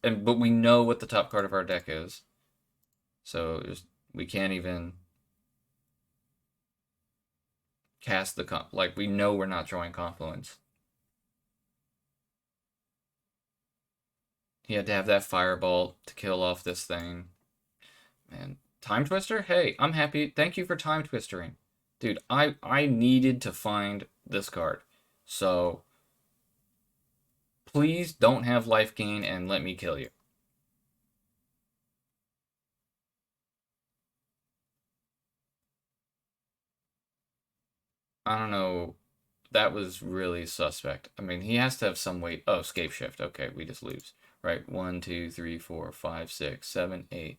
but we know what the top card of our deck is. So we can't even cast like we know we're not drawing Confluence. He had to have that Firebolt to kill off this thing. Man, Time Twister? Hey, I'm happy. Thank you for Time Twistering. Dude, I needed to find this card. So please don't have life gain and let me kill you. I don't know. That was really suspect. I mean, he has to have some weight. Oh, Scape Shift. Okay, we just lose. Right? 1, 2, 3, 4, 5, 6, 7, 8,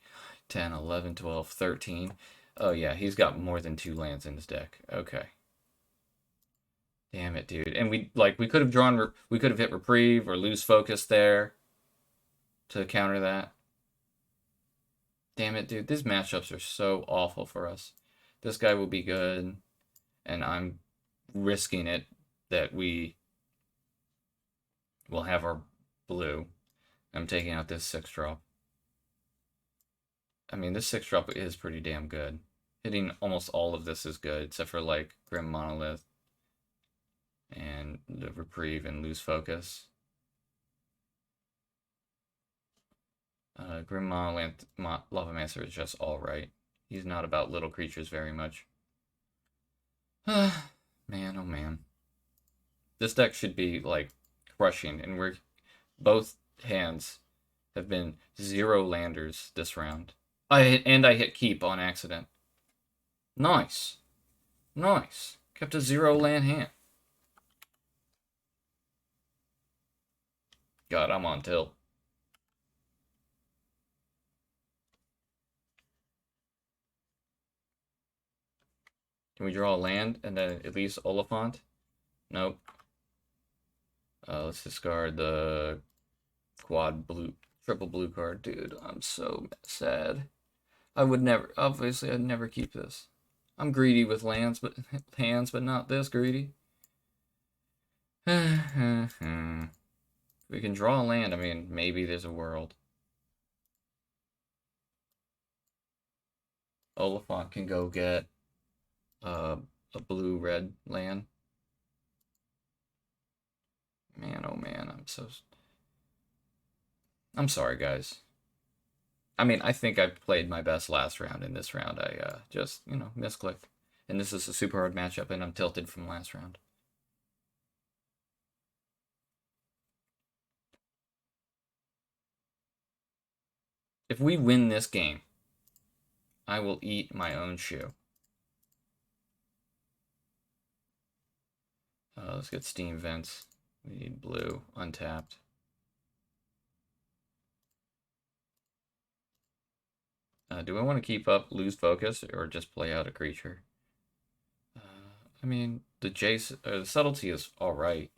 10, 11, 12, 13. Oh, yeah, he's got more than 2 lands in his deck. Okay. Damn it, dude. And we could have we could have hit Reprieve or lose focus there to counter that. Damn it, dude. These matchups are so awful for us. This guy will be good, and I'm risking it that we will have our blue. I'm taking out this 6-drop. I mean, this 6-drop is pretty damn good. Hitting almost all of this is good, except for, like, Grim Monolith and the Reprieve and Lose Focus. Grim Monolith, Lavamancer is just alright. He's not about little creatures very much. Man, oh man. This deck should be, like, crushing, and both hands have been 0 landers this round. I hit keep on accident. Nice. Nice. Kept a 0 land hand. God, I'm on tilt. Can we draw a land and then at least Oliphant? Nope. Let's discard the triple blue card. Dude, I'm so sad. Obviously I'd never keep this. I'm greedy with hands, but not this greedy. We can draw a land, I mean, maybe there's a world. Oliphant can go get a blue-red land. Man, oh man, I'm sorry, guys. I mean, I think I played my best last round. In this round, I just, misclicked. And this is a super hard matchup, and I'm tilted from last round. If we win this game, I will eat my own shoe. Let's get Steam Vents. We need blue, untapped. Do I want to keep up Lose Focus or just play out a creature? I mean, the Subtlety is alright.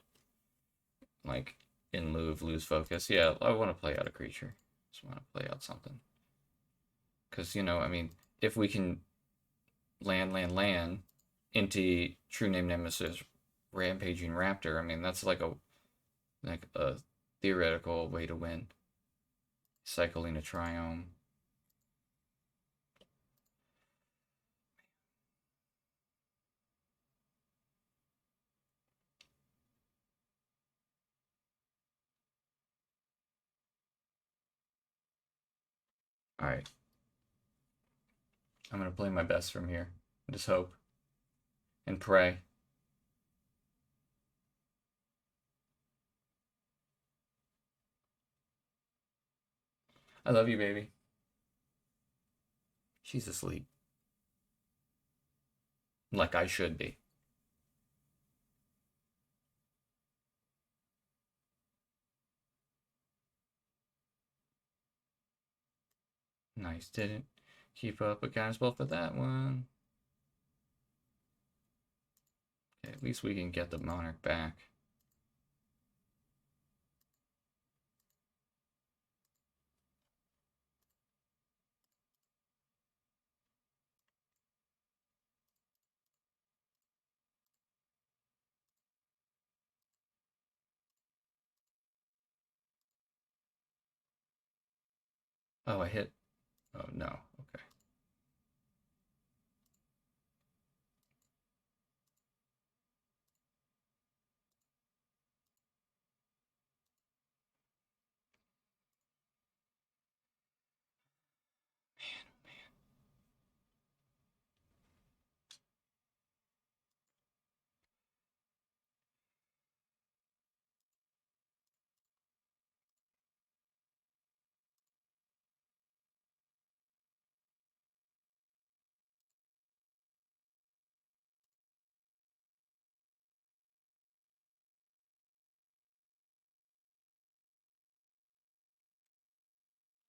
Like, in lieu of Lose Focus. Yeah, I want to play out a creature. Just want to play out something. Because, I mean, if we can land into True Name Nemesis Rampaging Raptor, I mean, that's like a theoretical way to win. Cycling a Triome. Alright. I'm going to play my best from here. Just hope. And pray. I love you, baby. She's asleep. Like I should be. Nice, didn't keep up a Counterspell for that one. Okay, at least we can get the Monarch back. Oh, I hit. Oh, no. Okay.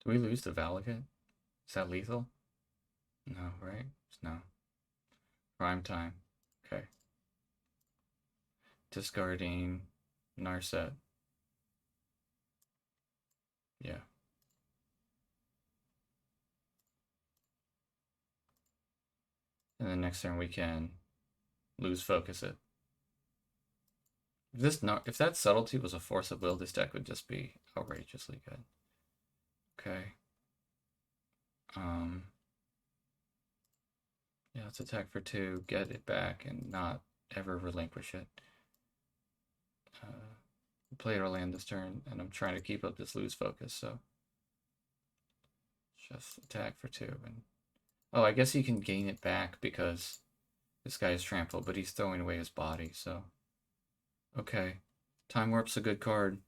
Do we lose the Valakut? Is that lethal? No, right? No. Prime time. Okay. Discarding Narset. Yeah. And then next turn we can lose focus it. If that subtlety was a force of will, this deck would just be outrageously good. Okay. Yeah, let's attack for 2, get it back, and not ever relinquish it. Play our land this turn, and I'm trying to keep up this lose focus, so just attack for 2. And oh, I guess he can gain it back because this guy is trampled, but he's throwing away his body, so okay. Time Warp's a good card.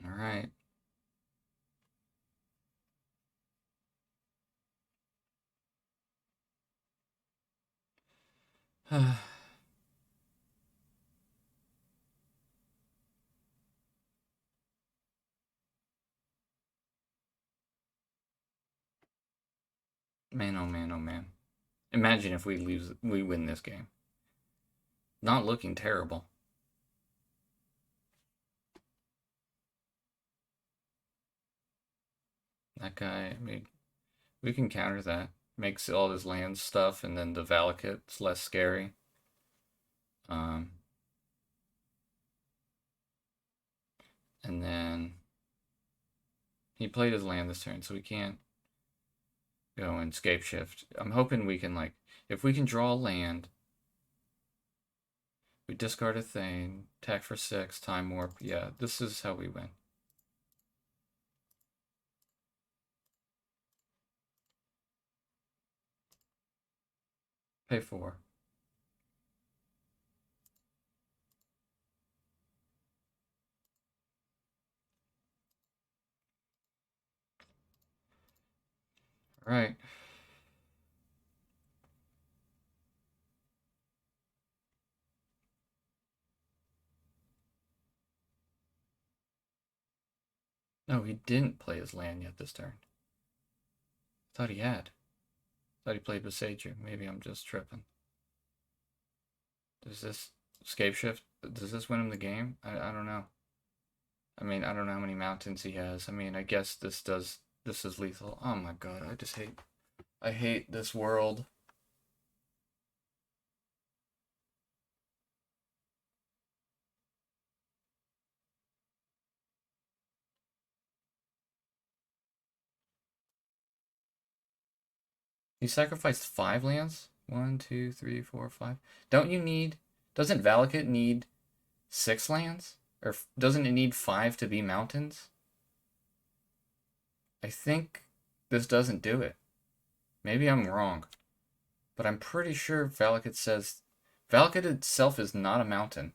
All right. Man, oh man, oh man. Imagine if we win this game. Not looking terrible. That guy, I mean, we can counter that. Makes all his land stuff, and then the Valakut's less scary. And then he played his land this turn, so we can't go and scape shift. I'm hoping we can, like, if we can draw a land, we discard a thing, attack for 6, time warp. Yeah, this is how we win. Pay 4. All right. No, he didn't play his land yet this turn. Thought he had. Thought he played with Seiju. Maybe I'm just tripping. Does this scape shift? Does this win him the game? I don't know. I mean, I don't know how many mountains he has. I mean, I guess this does. This is lethal. Oh my god, I hate this world. You sacrificed 5 lands? 1, 2, 3, 4, 5. Don't you need? Doesn't Valakut need 6 lands? Or doesn't it need 5 to be mountains? I think this doesn't do it. Maybe I'm wrong. But I'm pretty sure Valakut says Valakut itself is not a mountain.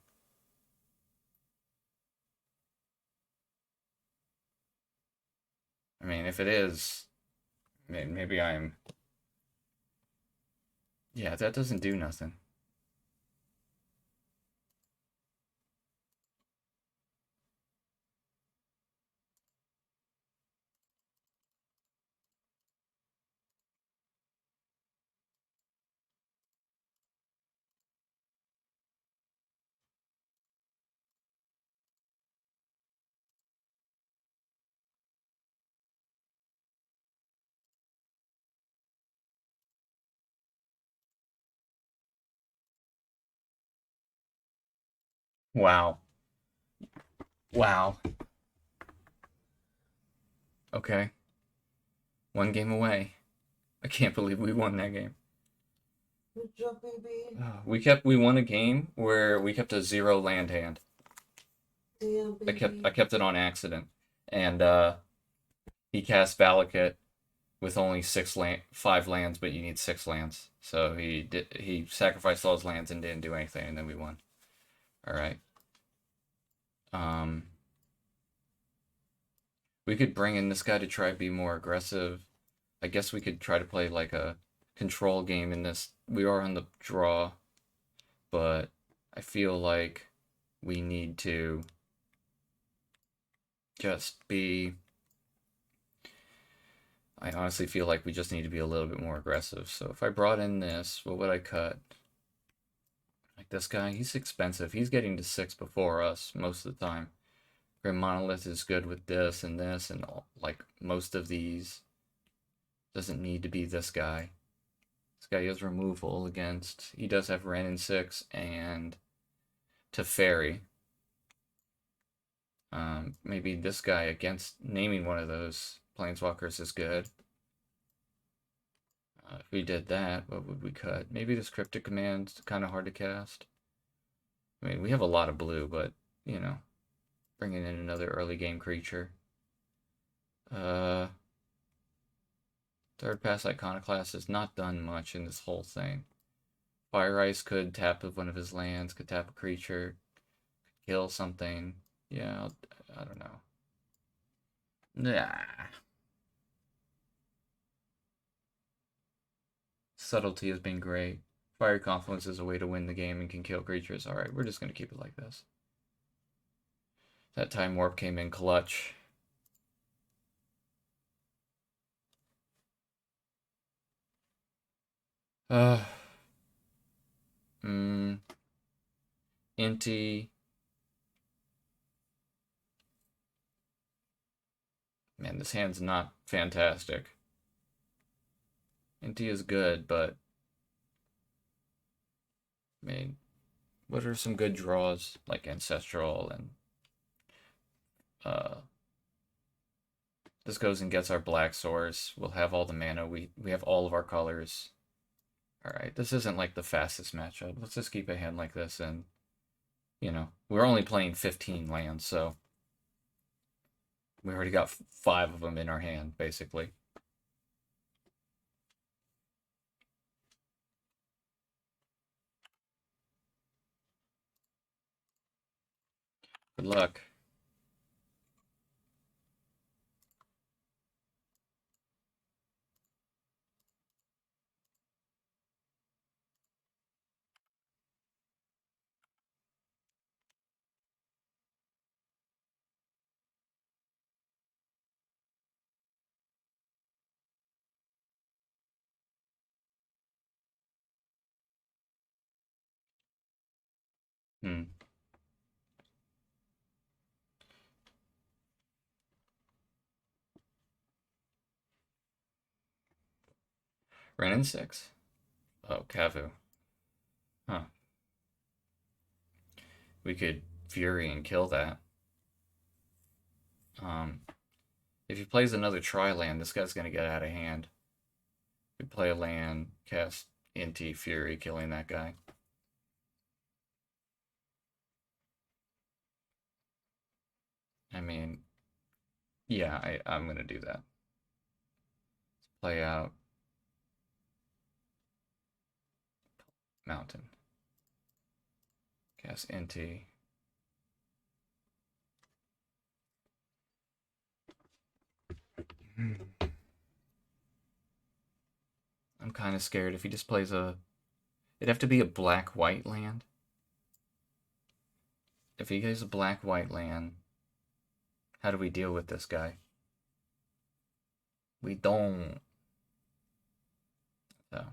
I mean, if it is, maybe I'm. Yeah, that doesn't do nothing. Wow. Wow. Okay. One game away. I can't believe we won that game. Good job, baby. We won a game where we kept a 0 land hand. Damn, I baby. kept it on accident. And he cast Valakut with only 5 lands, but you need 6 lands. So he sacrificed all his lands and didn't do anything, and then we won. All right. We could bring in this guy to try to be more aggressive. I guess we could try to play like a control game in this. We are on the draw, but I feel like we need to just be. I honestly feel like we just need to be a little bit more aggressive. So if I brought in this, what would I cut? Like this guy, he's expensive. He's getting to 6 before us most of the time. Grim Monolith is good with this and this and all, like most of these. Doesn't need to be this guy. This guy has removal against. He does have Wrenn in 6 and Teferi. Maybe this guy against naming one of those planeswalkers is good. If we did that, what would we cut? Maybe this Cryptic Command's kind of hard to cast. I mean, we have a lot of blue, but, you know, bringing in another early game creature. Third Pass Iconoclast has not done much in this whole thing. Fire Ice could tap one of his lands, could tap a creature, could kill something. Yeah, I don't know. Nah. Subtlety has been great. Fire Confluence is a way to win the game and can kill creatures. Alright, we're just going to keep it like this. That Time Warp came in clutch. Inti. Man, this hand's not fantastic. Inti is good, but I mean, what are some good draws like Ancestral and this goes and gets our black source. We'll have all the mana. We have all of our colors. Alright, this isn't like the fastest matchup. Let's just keep a hand like this and you know, we're only playing 15 lands, so we already got 5 of them in our hand, basically. Good luck. Hmm. Wrenn in 6. Oh, Kavu. Huh. We could Fury and kill that. If he plays another tri-land, this guy's gonna get out of hand. We play a land, cast Inti, Fury, killing that guy. I mean, yeah, I'm gonna do that. Let's play out Mountain. Cast Inti. I'm kind of scared if he just plays a... It'd have to be a black-white land. If he plays a black-white land, how do we deal with this guy? We don't. So.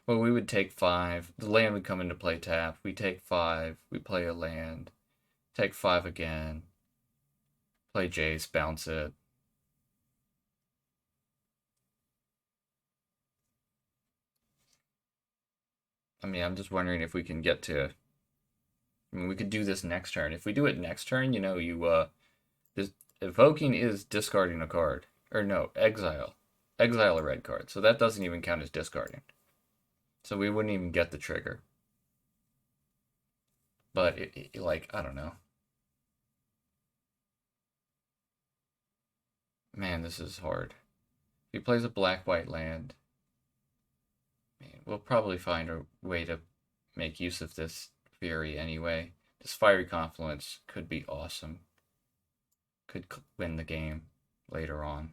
Well, we would take 5. The land would come into play tap. We take 5. We play a land. Take 5 again. Play Jace, bounce it. I mean, I'm just wondering if we can get to I mean, we could do this next turn. If we do it next turn, you know, this evoking is discarding a card. Or no, exile. Exile a red card. So that doesn't even count as discarding. So we wouldn't even get the trigger. But, like, I don't know. Man, this is hard. If he plays a black-white land, man, we'll probably find a way to make use of this Fury anyway. This Fiery Confluence could be awesome. Could win the game later on.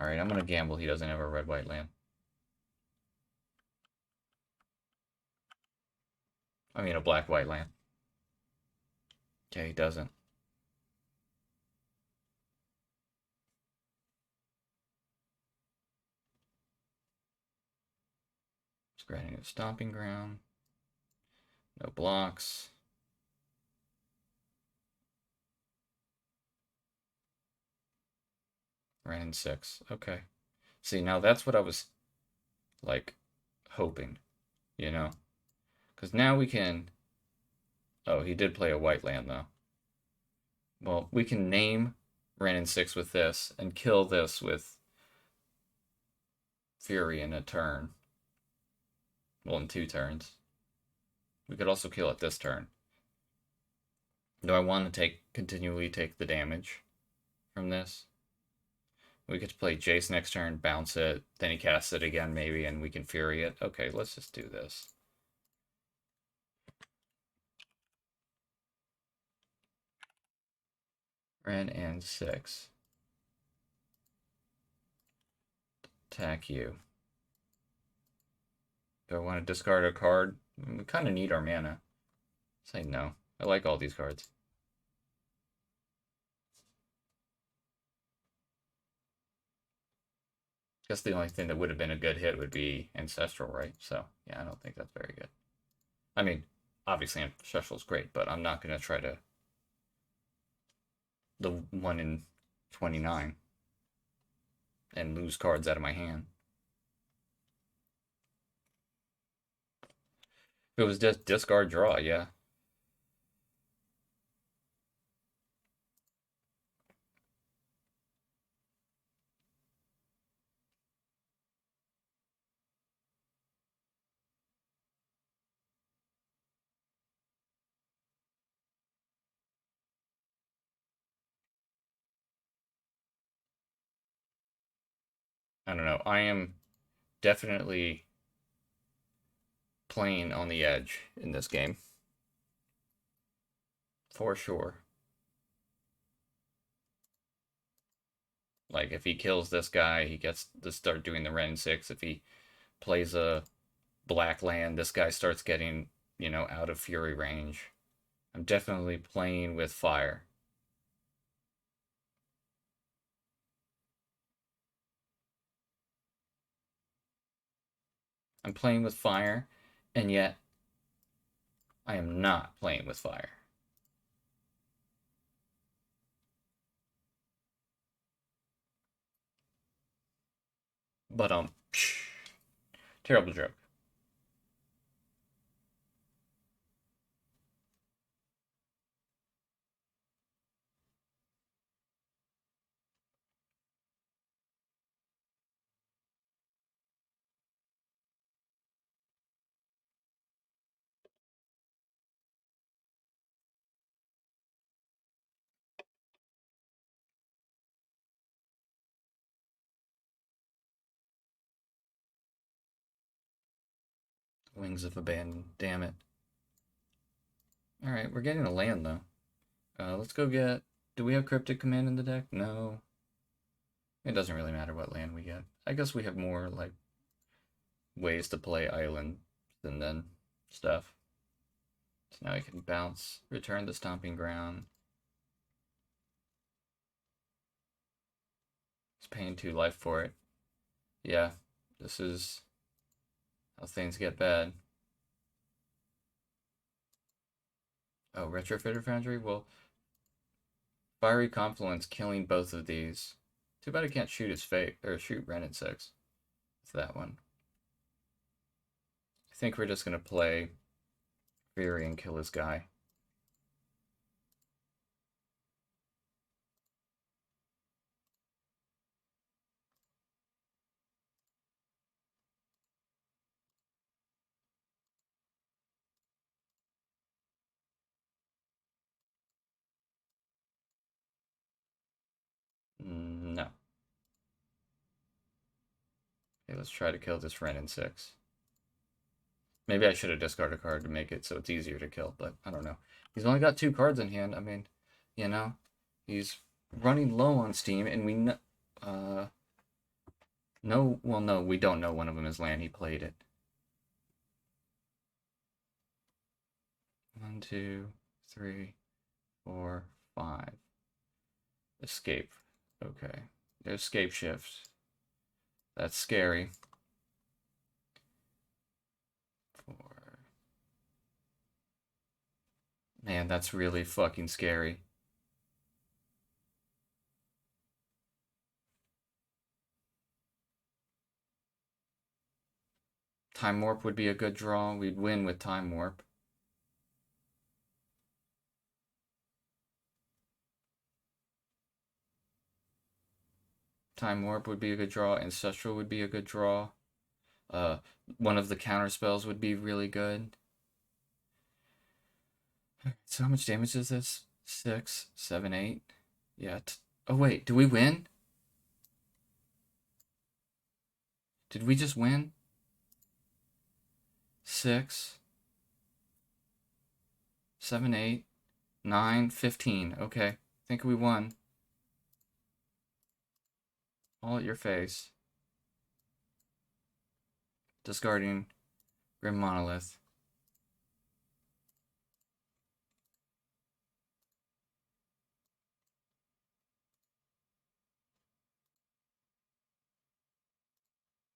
Alright, I'm going to gamble he doesn't have a red-white land. I mean, a black-white land. Okay, he doesn't. It's granting a stomping ground. No blocks. Ran in 6. Okay. See, now that's what I was, like, hoping, you know? Because now we can... Oh, he did play a white land, though. Well, we can name Ran in 6 with this, and kill this with Fury in a turn. Well, in 2 turns. We could also kill it this turn. Do I want to continually take the damage from this? We could play Jace next turn, bounce it, then he casts it again maybe, and we can Fury it. Okay, let's just do this. Ren and 6. Attack you. Do I want to discard a card? We kind of need our mana. Say no. I like all these cards. Guess the only thing that would have been a good hit would be Ancestral, right? So, yeah, I don't think that's very good. I mean, obviously Ancestral's great, but I'm not going to try to... the 1 in 29 and lose cards out of my hand. If it was just discard draw, yeah. I don't know. I am definitely playing on the edge in this game. For sure. Like, if he kills this guy, he gets to start doing the Ren 6. If he plays a black land, this guy starts getting, you know, out of Fury range. I'm definitely playing with fire. I'm playing with fire, and yet I am not playing with fire. But, terrible joke. Wings of Abandon, damn it. Alright, we're getting a land, though. Let's go get... Do we have Cryptic Command in the deck? No. It doesn't really matter what land we get. I guess we have more, like, ways to play Island than then stuff. So now we can bounce, return the Stomping Ground. It's paying 2 life for it. Yeah, this is how things get bad. Oh, Retrofitter Foundry? Well, Fiery Confluence killing both of these. Too bad I can't shoot his fate, or shoot Ren at 6. It's that one. I think we're just going to play Fury and kill his guy. No. Okay, let's try to kill this friend in 6. Maybe I should have discarded a card to make it so it's easier to kill, but I don't know. He's only got 2 cards in hand. I mean, you know, he's running low on steam, and we know, no, we don't know one of them is land. He played it. 1, 2, 3, 4, 5. Escape. Okay. There's escape shift. That's scary. 4. Man, that's really fucking scary. Time Warp would be a good draw. We'd win with Time Warp. Time Warp would be a good draw. Ancestral would be a good draw. One of the counter spells would be really good. So how much damage is this? 6, 7, 8. Yeah. Oh wait, do we win? Did we just win? 6, 7, 8, 9, 15. Okay, I think we won. All at your face. Discarding Grim Monolith.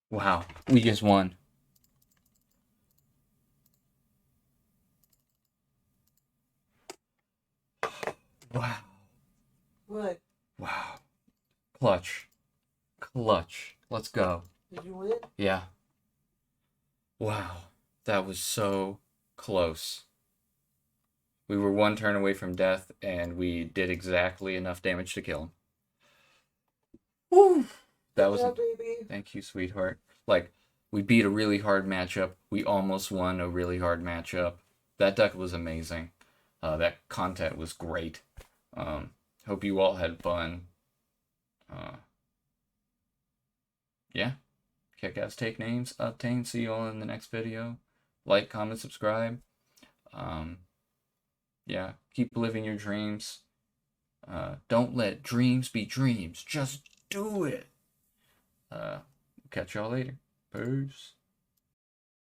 Wow, we just won. Wow. What? Wow. Clutch. Clutch. Let's go. Did you win? Yeah. Wow. That was so close. We were 1 turn away from death, and we did exactly enough damage to kill him. Woo! That was... baby. Thank you, sweetheart. Like, we beat a really hard matchup. We almost won a really hard matchup. That deck was amazing. That content was great. Hope you all had fun. Yeah. Kick-ass take names, obtain. See you all in the next video. Like, comment, subscribe. Yeah, keep living your dreams. Don't let dreams be dreams. Just do it. Catch y'all later. Peace.